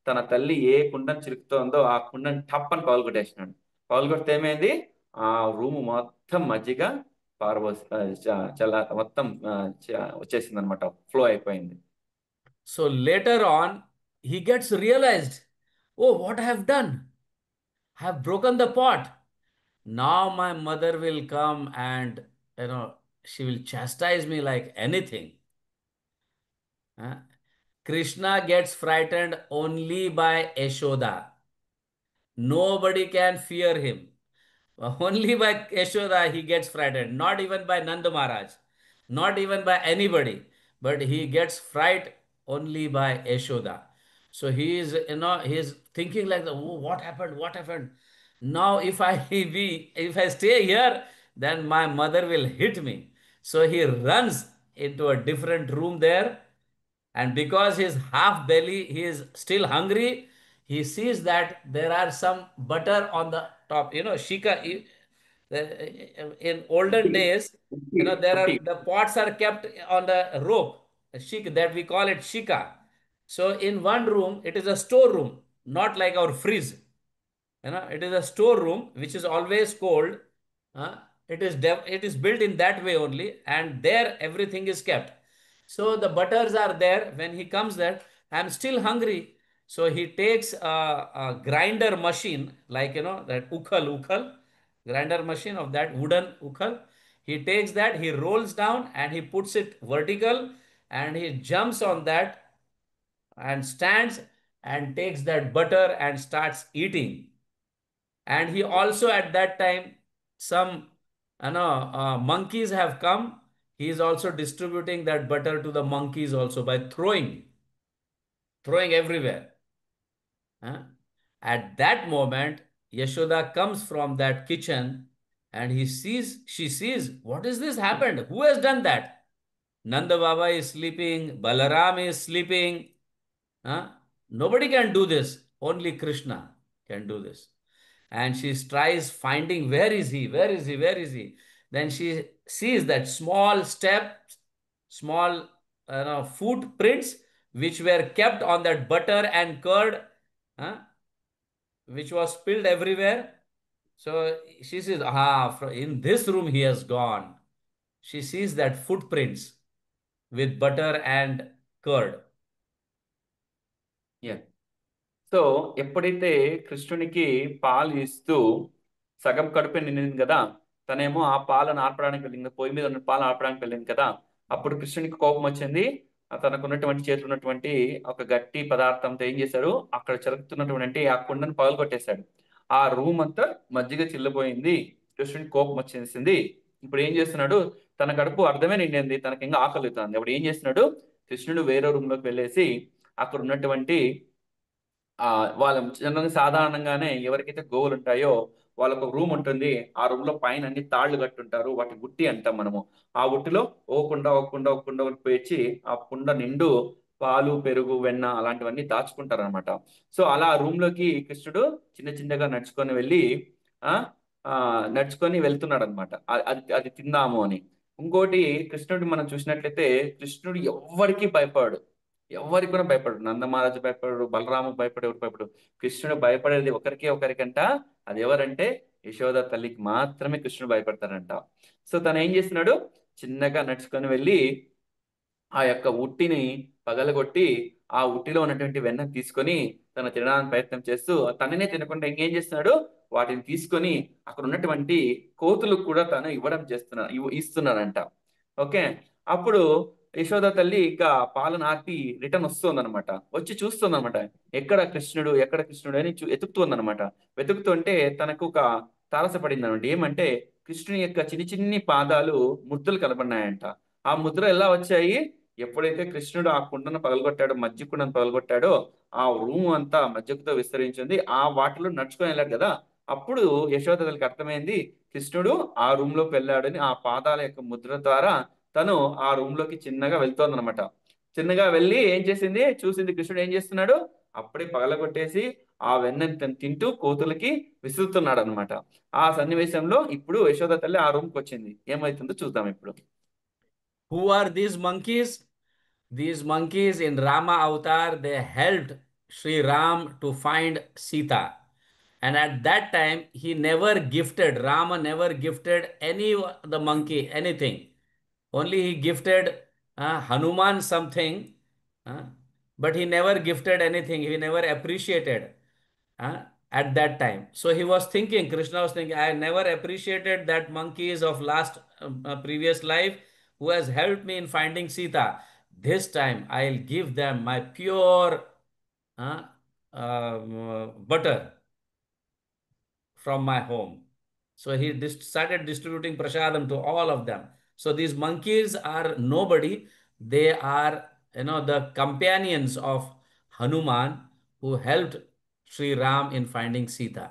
తన తల్లి ఏ కుండను చిలుకుతోందో ఆ కుండను టప్పని పగలగొట్టేసినాడు. పగలగొడితే ఏమైంది, ఆ రూము మొత్తం మజ్జిగ చాలా మొత్తం వచ్చేసింది అనమాట, ఫ్లో అయిపోయింది. So later on he gets realized, oh, what I have done, I have broken the pot. Now my mother will come and, you know, she will chastise me like anything. Krishna gets frightened only by Yashoda. Nobody can fear him. Only by Yashoda he gets frightened, not even by Nanda Maharaj, not even by anybody, but he gets fright only by Yashoda. So he is, you know, he is thinking like, oh, what happened? What happened? Now if I stay here, then my mother will hit me. So he runs into a different room there, and because his half belly, he is still hungry, he sees that there are some butter on the top. You know, shika, in olden days, you know, there are the pots are kept on the rope, shika, that we call it shika. So in one room, it is a storeroom, not like our fridge. You know, it is a storeroom which is always cold. It is built in that way only, and there everything is kept. So the butters are there. When he comes there, I'm still hungry. So he takes a grinder machine, like, you know, that ukhal, grinder machine of that wooden ukhal. He takes that, he rolls down and he puts it vertical, and he jumps on that and stands and takes that butter and starts eating. And he also, at that time, some, you know, monkeys have come. He is also distributing that butter to the monkeys also by throwing everywhere. At that moment, Yashoda comes from that kitchen and she sees, what is this happened? Who has done that? Nanda Baba is sleeping, Balaram is sleeping. Huh? Nobody can do this. Only Krishna can do this. And she tries finding, where is he? Where is he? Where is he? Then she sees that small steps, small footprints which were kept on that butter and curd, huh? Which was spilled everywhere. So she says, in this room he has gone. She sees that footprints with butter and curd. Yeah. So ఎప్పుడైతే కృష్ణునికి పాలు ఇస్తూ సగం కడుపు నిండింది కదా, తనేమో ఆ పాలను ఆర్పడానికి వెళ్ళింది, పొయ్యి మీద ఉన్న పాలు ఆర్పడానికి వెళ్ళింది కదా, అప్పుడు కృష్ణునికి కోపం వచ్చింది. తనకు ఉన్నటువంటి చేతులు ఉన్నటువంటి ఒక గట్టి పదార్థంతో ఏం చేశాడు, అక్కడ చెరుకుతున్నటువంటి ఆ కుండను పగలగొట్టేశాడు. ఆ రూమ్ అంతా మజ్జిగ చిల్లిపోయింది. కృష్ణునికి కోపం వచ్చేసింది. ఇప్పుడు ఏం చేస్తున్నాడు, తన కడుపు అర్ధమే నిండింది, తనకి ఇంకా ఆకలి అవుతుంది. అప్పుడు ఏం చేస్తున్నాడు, కృష్ణుడు వేరే రూమ్ లోకి వెళ్ళేసి అక్కడ ఉన్నటువంటి వాళ్ళ జనరల్గా సాధారణంగానే ఎవరికైతే గోవులు ఉంటాయో వాళ్ళకు రూమ్ ఉంటుంది. ఆ రూమ్ లో పైన అన్ని తాళ్లు కట్టుంటారు, వాటి ఉట్టి అంటాం మనము. ఆ ఉట్టిలో ఒక కుండ పేర్చి ఆ కుండ నిండు పాలు, పెరుగు, వెన్న అలాంటివన్నీ దాచుకుంటారు అనమాట. సో అలా ఆ రూమ్ లోకి కృష్ణుడు చిన్న చిన్నగా నడుచుకొని వెళ్ళి ఆ ఆ నడుచుకొని వెళ్తున్నాడు అనమాట, అది అది తిందాము అని. ఇంకోటి, కృష్ణుడు మనం చూసినట్లయితే కృష్ణుడు ఎవ్వరికి భయపడు, ఎవరికి కూడా భయపడు. నందమహారాజు భయపడు, బలరాము భయపడు, ఎవరు భయపడు. కృష్ణుడు భయపడేది ఒకరికంట, అది ఎవరంటే యశోద తల్లికి మాత్రమే కృష్ణుడు భయపడతాడంట. సో తను ఏం చేస్తున్నాడు, చిన్నగా నడుచుకొని వెళ్ళి ఆ యొక్క ఉట్టిని పగలగొట్టి ఆ ఉట్టిలో ఉన్నటువంటి వెన్న తీసుకొని తను తినడానికి ప్రయత్నం చేస్తూ, తననే తినకుండా ఇంకేం చేస్తున్నాడు, వాటిని తీసుకొని అక్కడ ఉన్నటువంటి కోతులకు కూడా తను ఇస్తున్నాడంట. ఓకే. అప్పుడు యశోద తల్లి ఇంకా పాలను ఆపి రిటర్న్ వస్తుందన్నమాట, వచ్చి చూస్తుందన్నమాట, ఎక్కడ కృష్ణుడు అని ఎతుకుతుందన్నమాట. వెతుకుతుంటే తనకు ఒక తారసపడింది అనమాట. ఏమంటే కృష్ణుని యొక్క చిన్ని చిన్ని పాదాలు ముద్రలు కనబడినాయంట. ఆ ముద్రలు ఎలా వచ్చాయి, ఎప్పుడైతే కృష్ణుడు ఆ కుండను పగలగొట్టాడో, మజ్జిగ కుండను పగలగొట్టాడో, ఆ రూమ్ అంతా మజ్జిగతో విస్తరించింది. ఆ వాటిలో నడుచుకొని వెళ్ళాడు కదా, అప్పుడు యశోద తల్లికి అర్థమైంది కృష్ణుడు ఆ రూమ్ లోకి వెళ్ళాడని. ఆ పాదాల యొక్క ముద్ర ద్వారా తను ఆ రూమ్ లోకి చిన్నగా వెళ్తోందనమాట. చిన్నగా వెళ్ళి ఏం చేసింది, చూసింది కృష్ణుడు ఏం చేస్తున్నాడు, అప్పుడే పగలగొట్టేసి ఆ వెన్నని తింటూ కోతులకి విసురుతున్నాడు అనమాట. ఆ సన్నివేశంలో ఇప్పుడు యశోద తల్లి ఆ రూమ్కి వచ్చింది. ఏమవుతుందో చూద్దాం ఇప్పుడు. Who are these monkeys? These monkeys in Rama avatar, they helped Sri Ram to find Sita. And at that time, Rama never gifted the monkey anything. Only he gifted Hanuman something, uh, but he never gifted anything. He never appreciated at that time. So he was thinking, Krishna was thinking, I never appreciated that monkeys of last previous life who has helped me in finding Sita. This time I'll give them my pure butter from my home. So he started distributing prasadam to all of them. So these monkeys are nobody. They are, the companions of Hanuman who helped Sri Ram in finding Sita.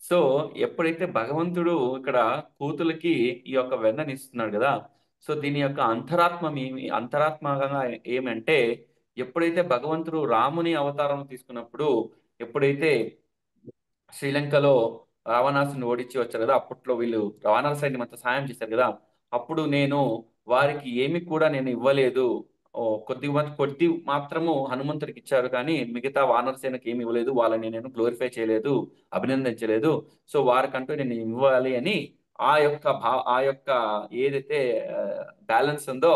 So ఎప్పుడైతే భగవంతుడు ఇక్కడ కూతులకి ఈ యొక్క వెన్నని ఇస్తున్నాడు కదా, so దీని యొక్క అంతరాత్మగా ఏమంటే, ఎప్పుడైతే భగవంతుడు రాముని అవతారం తీసుకున్నప్పుడు, ఎప్పుడైతే శ్రీలంకలో రావణాసుని ఓడించి వచ్చారు కదా, అప్పట్లో వీళ్ళు రావణాసు సైన్యం అంతా సాయం చేశారు కదా, అప్పుడు నేను వారికి ఏమి కూడా నేను ఇవ్వలేదు, కొద్ది మాత్రము హనుమంతుడికి ఇచ్చారు, కానీ మిగతా వానర సేనకి ఏమి ఇవ్వలేదు, వాళ్ళని నేను గ్లోరిఫై చేయలేదు, అభినందించలేదు. సో వారికంటూ నేను ఇవ్వాలి అని ఆ యొక్క ఏదైతే బ్యాలెన్స్ ఉందో,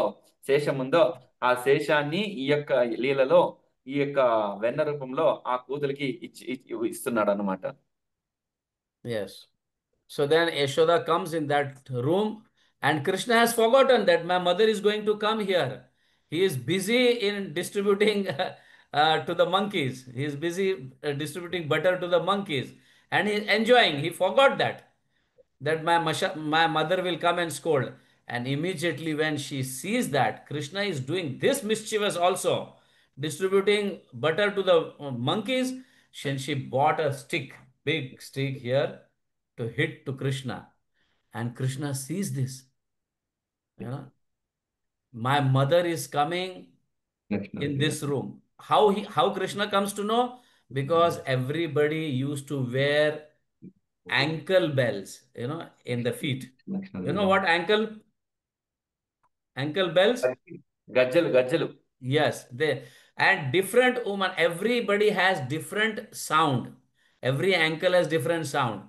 శేషం ఉందో, ఆ శేషాన్ని ఈ యొక్క లీలలో ఈ యొక్క వెన్న రూపంలో ఆ కూతురికి ఇస్తున్నాడు అన్నమాట. Yes. So then Yashoda comes in that room and Krishna has forgotten that my mother is going to come here. He is busy in distributing to the monkeys. He is busy distributing butter to the monkeys and he is enjoying. He forgot that my mother will come and scold. And immediately when she sees that Krishna is doing this mischievous also, distributing butter to the monkeys, she bought a stick, big stick here, to hit to Krishna. And Krishna sees this. You know, my mother is coming in this room. How Krishna comes to know? Because everybody used to wear ankle bells, in the feet. You know what ankle bells? గజ్జలు గజ్జలు. Yes, they and different woman, everybody has different sound. Every ankle has different sound.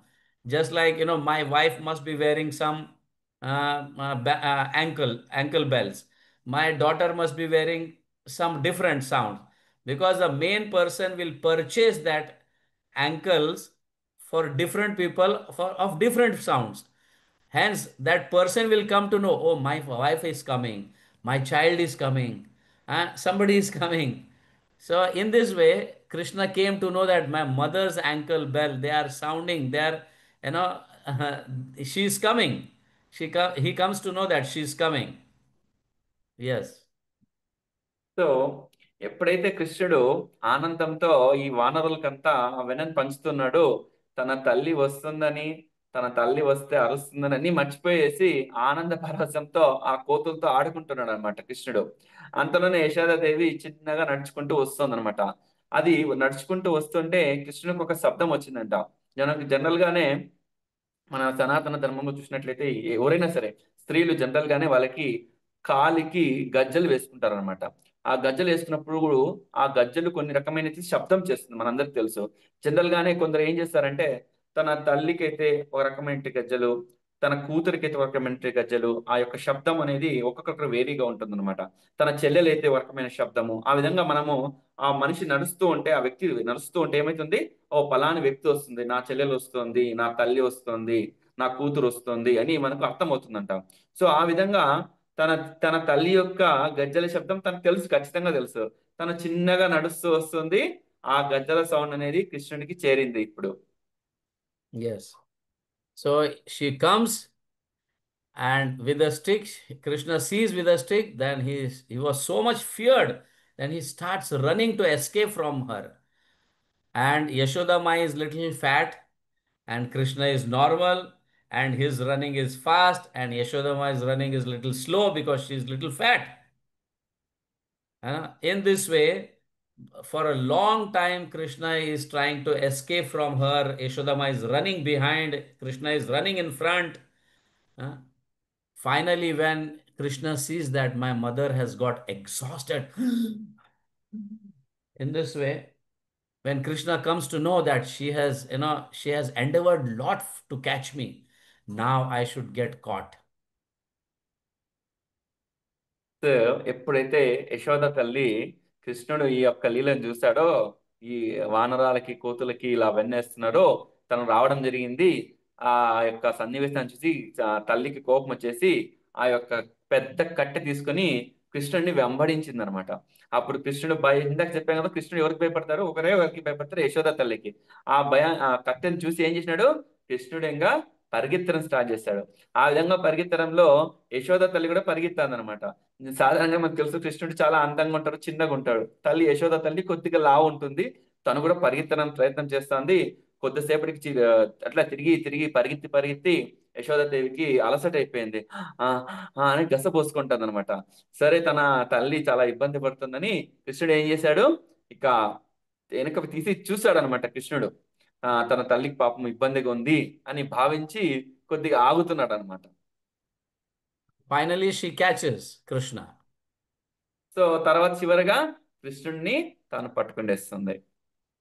Just like my wife must be wearing some ankle bells. My daughter must be wearing some different sound because the main person will purchase that ankles for different people for of different sounds. Hence, that person will come to know, oh, my wife is coming, my child is coming, somebody is coming. So, in this way, Krishna came to know that my mother's ankle bell, they are sounding, they are, you know, she is coming. He comes to know that she is coming. Yes. So ఎప్పుడైతే కృష్ణుడు ఆనందంతో ఈ వానరులకంతా వెనని పంచుతున్నాడో, తన తల్లి వస్తుందని, తన తల్లి వస్తే అరుస్తుందని అన్ని మర్చిపోయేసి ఆనంద పరవశంతో ఆ కోతులతో ఆడుకుంటున్నాడు అనమాట కృష్ణుడు. అంతలోనే యశోదాదేవి చిన్నగా నడుచుకుంటూ వస్తుందన్నమాట. అది నడుచుకుంటూ వస్తుంటే కృష్ణుడికి ఒక శబ్దం వచ్చిందంట. జనరల్ గానే మన సనాతన ధర్మంలో చూసినట్లయితే ఎవరైనా సరే స్త్రీలు జనరల్ గానే వాళ్ళకి కాలికి గజ్జలు వేసుకుంటారు అనమాట. ఆ గజ్జలు వేసుకున్నప్పుడు కూడా ఆ గజ్జలు కొన్ని రకమైన శబ్దం చేస్తుంది, మనందరికి తెలుసు. జనరల్ గానే కొందరు ఏం చేస్తారంటే తన తల్లికి అయితే ఒక రకమైన గజ్జలు, తన కూతురికి అయితే ఒక రకమైన గజ్జలు, ఆ యొక్క శబ్దం అనేది ఒక్కొక్కరికి వేరీగా ఉంటుంది అనమాట. తన చెల్లెలు అయితే ఒక రకమైన శబ్దము. ఆ విధంగా మనము ఆ మనిషి నడుస్తూ ఉంటే, ఆ వ్యక్తి నడుస్తూ ఉంటే ఏమైతుంది, ఓ పలాని వ్యక్తి వస్తుంది, నా చెల్లెలు వస్తుంది, నా తల్లి వస్తుంది, నా కూతురు వస్తుంది అని మనకు అర్థమవుతుందంట. సో ఆ విధంగా తన తన తల్లి యొక్క గజ్జల శబ్దం తనకు తెలుసు, ఖచ్చితంగా తెలుసు. తను చిన్నగా నడుస్తూ వస్తుంది, ఆ గజ్జల సౌండ్ అనేది కృష్ణుడికి చేరింది ఇప్పుడు. Yes. So she comes and with a stick, Krishna sees with a stick, then he was so much feared, then he starts running to escape from her. And Yashoda Mai is little fat, and Krishna is normal, and his running is fast, and Yashoda Mai's running is little slow because she is little fat. In this way, for a long time, Krishna is trying to escape from her. Yashoda Mai is running behind, Krishna is running in front. Finally, when Krishna sees that my mother has got exhausted, in this way, when Krishna comes to know that she has endeavored lot to catch me, now I should get caught. So ఎప్పుడైతే యశోద తల్లి కృష్ణుడు ఈ యొక్క లీలను చూశాడో, ఈ వానరాలకి కోతులకి ఇలా వెన్నేస్తున్నాడో, తను రావడం జరిగింది. ఆ యొక్క సన్నివేశాన్ని చూసి తల్లికి కోపం వచ్చేసి ఆ యొక్క పెద్ద కట్టె తీసుకొని కృష్ణుడిని వెంబడించింది అనమాట. అప్పుడు కృష్ణుడు ఇందాక చెప్పాను కదా, కృష్ణుడు ఎవరికి భయపడతారు, ఒకరికి భయపడతారు, యశోద తల్లికి. ఆ కట్టెను చూసి ఏం చేసినాడు, కృష్ణుడు ఇంకా పరిగెత్తడం స్టార్ట్ చేశాడు. ఆ విధంగా పరిగెత్తడంలో యశోద తల్లి కూడా పరిగెత్తాదనమాట. సాధారణంగా మనకు తెలుసు, కృష్ణుడు చాలా అందంగా ఉంటాడు, చిన్నగా ఉంటాడు. తల్లి యశోద తల్లి కొద్దిగా లావు ఉంటుంది, తను కూడా పరిగెత్తడం ప్రయత్నం చేస్తుంది. కొద్దిసేపటికి అట్లా తిరిగి తిరిగి పరిగెత్తి పరిగెత్తి యశోదాదేవికి అలసట అయిపోయింది. అని గసపోసుకుంటుంది అనమాట. సరే, తన తల్లి చాలా ఇబ్బంది పడుతుందని కృష్ణుడు ఏం చేశాడు, ఇక వెనక తీసి చూశాడు అనమాట. కృష్ణుడు తన తల్లికి పాపం ఇబ్బందిగా ఉంది అని భావించి కొద్దిగా ఆగుతున్నాడు అనమాట. Finally, she catches Krishna. So తర్వాత చివరగా కృష్ణుడిని తాను పట్టుకునేస్తుంది.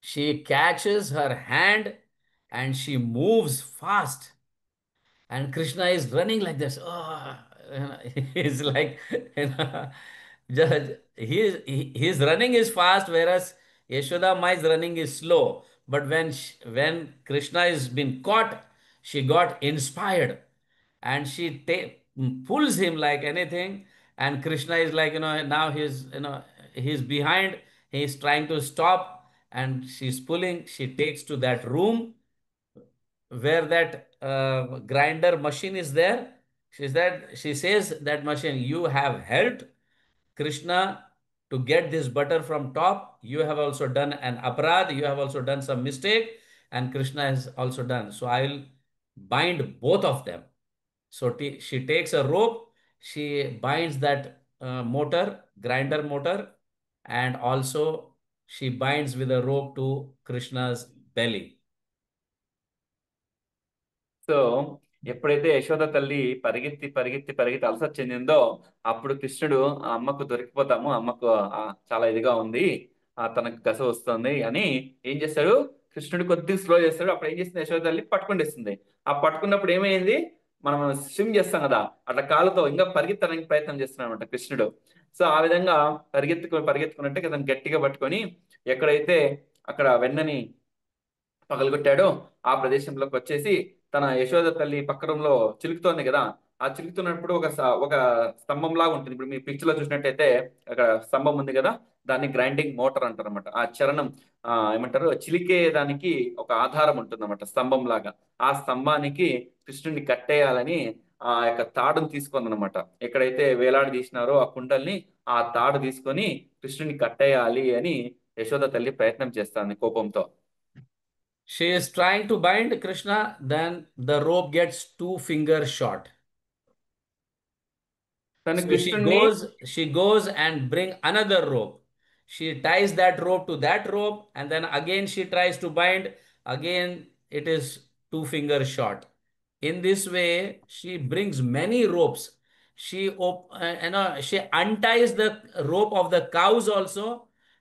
She catches her hand and she moves fast. And Krishna is running like this. Oh, he's like, his running is fast, whereas Yashoda Mai's running is slow. But when Krishna is been caught, she got inspired, and she pulls him like anything. And Krishna is like, now he's behind. He's trying to stop, and she's pulling. She takes to that room where that grinder machine is there. She says that machine, you have helped Krishna to get this butter from top. You have also done an aparad. You have also done some mistake, and Krishna has also done. So I will bind both of them. So she takes a rope, she binds that grinder motor, and also she binds with a rope to Krishna's belly. So ఎప్పుడైతే యశోద తల్లి పరిగెత్తి పరిగెత్తి పరిగెత్తి అలసట చెందిందో అప్పుడు కృష్ణుడు ఆ అమ్మకు దొరికిపోతాము, అమ్మకు చాలా ఇదిగా ఉంది, తనకు గస వస్తుంది అని ఏం చేస్తాడు, కృష్ణుడు కొద్దిగా స్లో చేస్తాడు. అప్పుడు ఏం చేస్తుంది, యశోద తల్లి పట్టుకుంటేస్తుంది. ఆ పట్టుకున్నప్పుడు ఏమైంది, మనం స్విమ్ చేస్తాం కదా, అట్లా కాళ్ళతో ఇంకా పరిగెత్తడానికి ప్రయత్నం చేస్తున్నాడు అనమాట కృష్ణుడు. సో ఆ విధంగా పరిగెత్తుకున్నట్టే అతను గట్టిగా పట్టుకొని ఎక్కడైతే అక్కడ వెన్నని పగలగొట్టాడో ఆ ప్రదేశంలోకి వచ్చేసి తన యశోద తల్లి పక్క రూమ్ లో చిలుకుతోంది కదా, ఆ చిలుకుతున్నప్పుడు ఒక స్తంభం లాగా ఉంటుంది. ఇప్పుడు మీ పిక్చర్ లో చూసినట్టయితే అక్కడ స్తంభం ఉంది కదా, దాన్ని గ్రైండింగ్ మోటార్ అంటారు అనమాట. ఆ చరణం ఏమంటారు, చిలికే దానికి ఒక ఆధారం ఉంటుంది అనమాట, స్తంభం లాగా. ఆ స్తంభానికి కృష్ణుడిని కట్టేయాలని ఆ యొక్క తాడును తీసుకుందనమాట. ఎక్కడైతే వేలాడి తీసినారో ఆ కుండల్ని, ఆ తాడు తీసుకొని కృష్ణుడిని కట్టేయాలి అని యశోద తల్లి ప్రయత్నం చేస్తాంది కోపంతో. She is trying to bind Krishna, then the rope gets 2 finger short. తను So కృష్ణుడిని she goes and bring another rope. She ties that rope to that rope, and then again she tries to bind. Again, it is 2 finger short. In this way, she brings many ropes. She unties the rope of the cows also,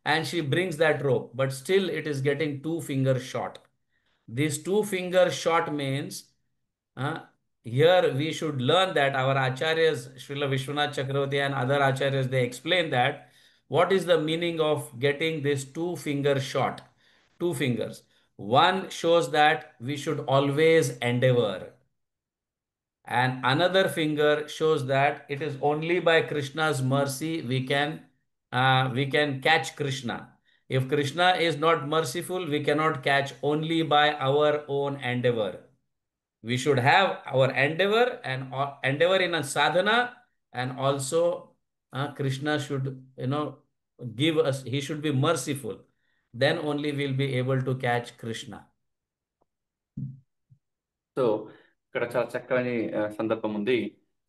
and she brings that rope. But still, it is getting 2 finger short. This 2 finger short means, uh, here we should learn that our acharyas, Srila Vishwanath Chakravarti and other acharyas, they explain that what is the meaning of getting this 2 finger short, 2 fingers. One shows that we should always endeavor, and another finger shows that it is only by Krishna's mercy we can catch Krishna. If Krishna is not merciful, we cannot catch only by our own endeavor. We should have our endeavor and endeavor in a sadhana, and also Krishna should, give us, he should be merciful. Then only we'll be able to catch Krishna. So ఇక్కడ చాలా చక్కని సందర్భం ఉంది.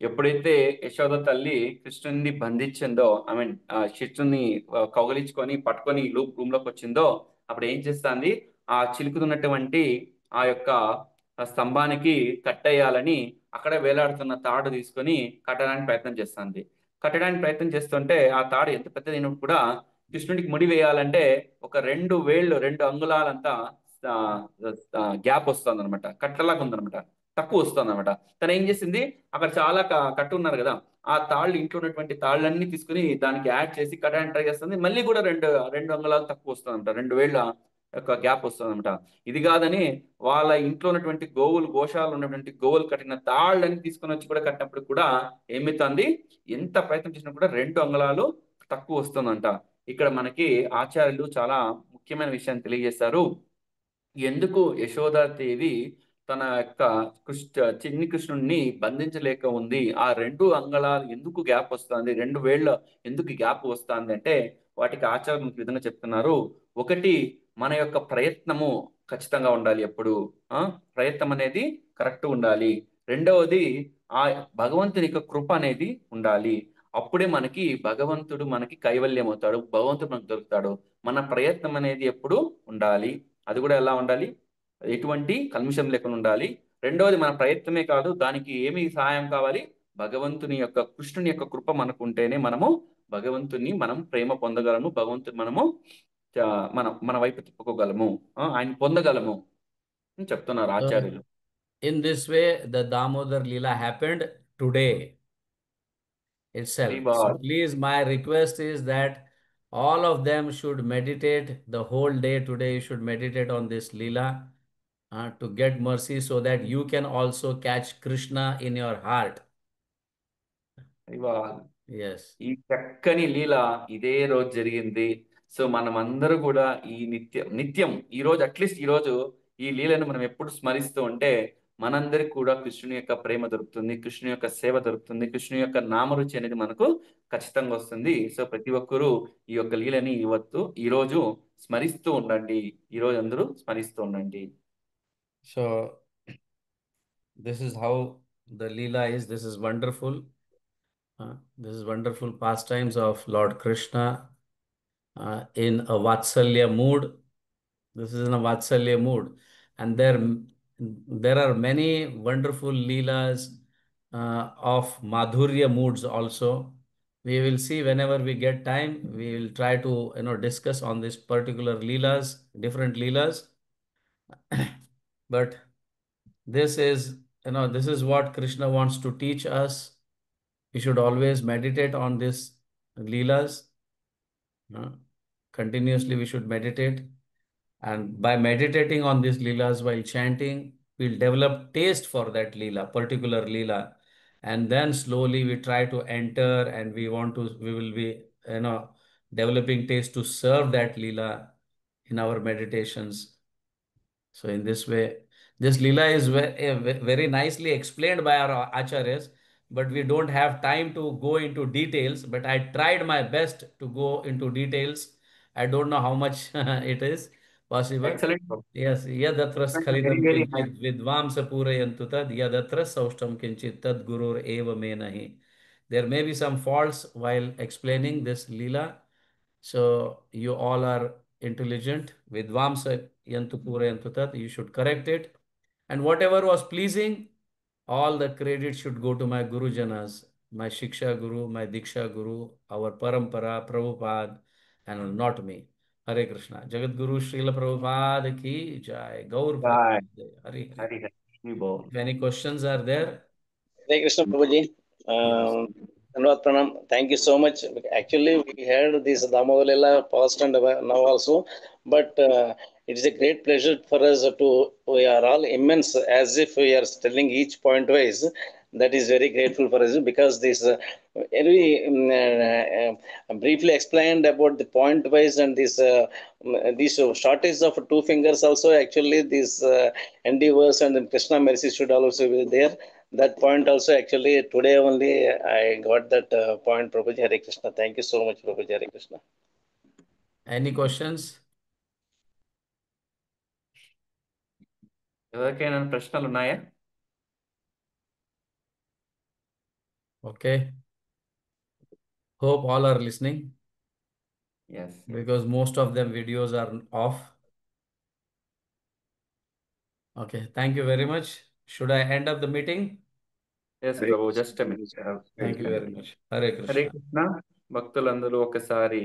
ఎప్పుడైతే యశోద తల్లి కృష్ణుని బంధించిందో, I mean కృష్ణుని కౌగలించుకొని పట్టుకొని రూమ్ లోకి వచ్చిందో, అప్పుడు ఏం చేస్తుంది, ఆ చిలుకుతున్నటువంటి ఆ యొక్క స్తంభానికి కట్టేయాలని అక్కడ వేలాడుతున్న తాడు తీసుకొని కట్టడానికి ప్రయత్నం చేస్తుంది. కట్టడానికి ప్రయత్నం చేస్తుంటే ఆ తాడు ఎంత పెద్దదైనప్పుడు కూడా కృష్ణుడికి ముడి వేయాలంటే ఒక 2 అంగుళాలంతా గ్యాప్ వస్తుంది అనమాట, కట్టలాగా ఉందనమాట, తక్కువ వస్తుంది అనమాట. తను ఏం చేసింది, అక్కడ చాలా కట్టు ఉన్నారు కదా, ఆ తాళ్ళు ఇంట్లో ఉన్నటువంటి తాళ్ళన్నీ తీసుకుని దానికి యాడ్ చేసి కట్టడానికి ట్రై చేస్తుంది. మళ్ళీ కూడా రెండు అంగుళాలు తక్కువ వస్తుంది అనమాట, 2 వేళ్ళ యొక్క గ్యాప్ వస్తుంది అనమాట. ఇది కాదని వాళ్ళ ఇంట్లో ఉన్నటువంటి గోశాలు ఉన్నటువంటి గోవులు కట్టిన తాళ్ళని తీసుకొని వచ్చి కూడా కట్టినప్పుడు కూడా ఏమవుతుంది, ఎంత ప్రయత్నం చేసినా కూడా 2 అంగుళాలు తక్కువ వస్తుందంట. ఇక్కడ మనకి ఆచార్యులు చాలా ముఖ్యమైన విషయాన్ని తెలియజేశారు. ఎందుకు యశోదాదేవి తన యొక్క చిన్ని కృష్ణుడిని బంధించలేక ఉంది, ఆ 2 అంగుళాలు ఎందుకు గ్యాప్ వస్తుంది, 2 వేళ్ళ ఎందుకు గ్యాప్ వస్తుంది అంటే వాటికి ఆచార్యులు ఈ విధంగా చెప్తున్నారు. ఒకటి, మన యొక్క ప్రయత్నము ఖచ్చితంగా ఉండాలి, ఎప్పుడు ప్రయత్నం అనేది కరెక్ట్ ఉండాలి. రెండవది, ఆ భగవంతుని యొక్క కృప అనేది ఉండాలి. అప్పుడే భగవంతుడు మనకి కైవల్యం అవుతాడు, భగవంతుడు మనకు దొరుకుతాడు. మన ప్రయత్నం అనేది ఎప్పుడు ఉండాలి, అది కూడా ఎలా ఉండాలి, ఎటువంటి కల్మిషం లేకుండా ఉండాలి. రెండవది, మన ప్రయత్నమే కాదు, దానికి ఏమి సహాయం కావాలి, భగవంతుని యొక్క కృష్ణుని యొక్క కృప మనకు ఉంటేనే భగవంతుని మనం ప్రేమ పొందగలము, భగవంతుని మన వైపు తిప్పుకోగలము, ఆయన పొందగలము అని చెప్తున్నారు ఆచార్యులు. In this way, the Damodar Leela happened today itself. So please, my request is that all of them should meditate the whole day today. You should meditate on this Leela to get mercy, so that you can also catch Krishna in your heart. Yes. ఈ చక్కని లీల ఇదే రోజు జరిగింది. So మనం అందరూ కూడా ఈ నిత్యం ఈ రోజు, అట్లీస్ట్ ఈ రోజు ఈ లీలను మనం ఎప్పుడు స్మరిస్తూ ఉంటే మనందరికి కూడా కృష్ణుని యొక్క ప్రేమ దొరుకుతుంది, కృష్ణుని యొక్క సేవ దొరుకుతుంది, కృష్ణుని యొక్క నామరుచి అనేది మనకు ఖచ్చితంగా వస్తుంది. సో ప్రతి ఒక్కరూ ఈ యొక్క లీలని ఈ రోజు స్మరిస్తూ ఉండండి, ఈ రోజు అందరూ స్మరిస్తూ ఉండండి. So this is how the Leela is. This is wonderful. This is wonderful pastimes of Lord Krishna in a Vatsalya mood. This is in a Vatsalya mood. And there are many wonderful Leelas of Madhurya moods also. We will see whenever we get time, we will try to discuss on this particular Leelas, different Leelas. But this is, this is what Krishna wants to teach us. We should always meditate on this Leelas. Continuously we should meditate. And by meditating on these Leelas while chanting, we'll develop taste for that Leela, particular Leela. And then slowly we try to enter and we will be, developing taste to serve that Leela in our meditations. So in this way, this Leela is very nicely explained by our acharyas, but we don't have time to go into details. But I tried my best to go into details. I don't know how much it is possible. Excellent, Prabhu. Yes, yadatra Very, स्खलितं very nice. किंचित् विद्वांस पूरयन्तु तद् यदत्र सौष्ठं किंचित् तद् गुरुर एव मे नहि. There may be some faults while explaining this Leela. So you all are intelligent. Vidvamsa yantu purayantu tat. You should correct it. And whatever was pleasing, all the credit should go to my Guru Janas, my Shiksha Guru, my Diksha Guru, our Parampara, Prabhupada, and not me. Hare Krishna. Jagat Guru Srila Prabhupada ki jai. Gaur Bye. Bhakti. Hare Hare. Hari Hari Bol. If any questions are there, Hare Krishna Prabhuji. yes. Dhanavad Pranam. Thank you so much. Actually, we had this Damodar Leela past and now also, but it is a great pleasure for us to, we are all immense as if we are telling each point wise. That is very grateful for us because this briefly explained about the point wise and this shortage of two fingers also actually this endeavors and Krishna mercy should also be there. That point also actually today only I got that point, Prabhuji. Hare Krishna. Thank you so much, Prabhuji. Hare Krishna. Any questions? ఎవరికైనా ప్రశ్నలు ఉన్నాయా? Okay. Hope all are listening Yes. because most of them videos are off. Okay. Thank you very much. Should I end up the meeting? Yes, Prabhu. Just a minute. Thank you very much. Hare Hare Krishna. Krishna భక్తులందరూ ఒకసారి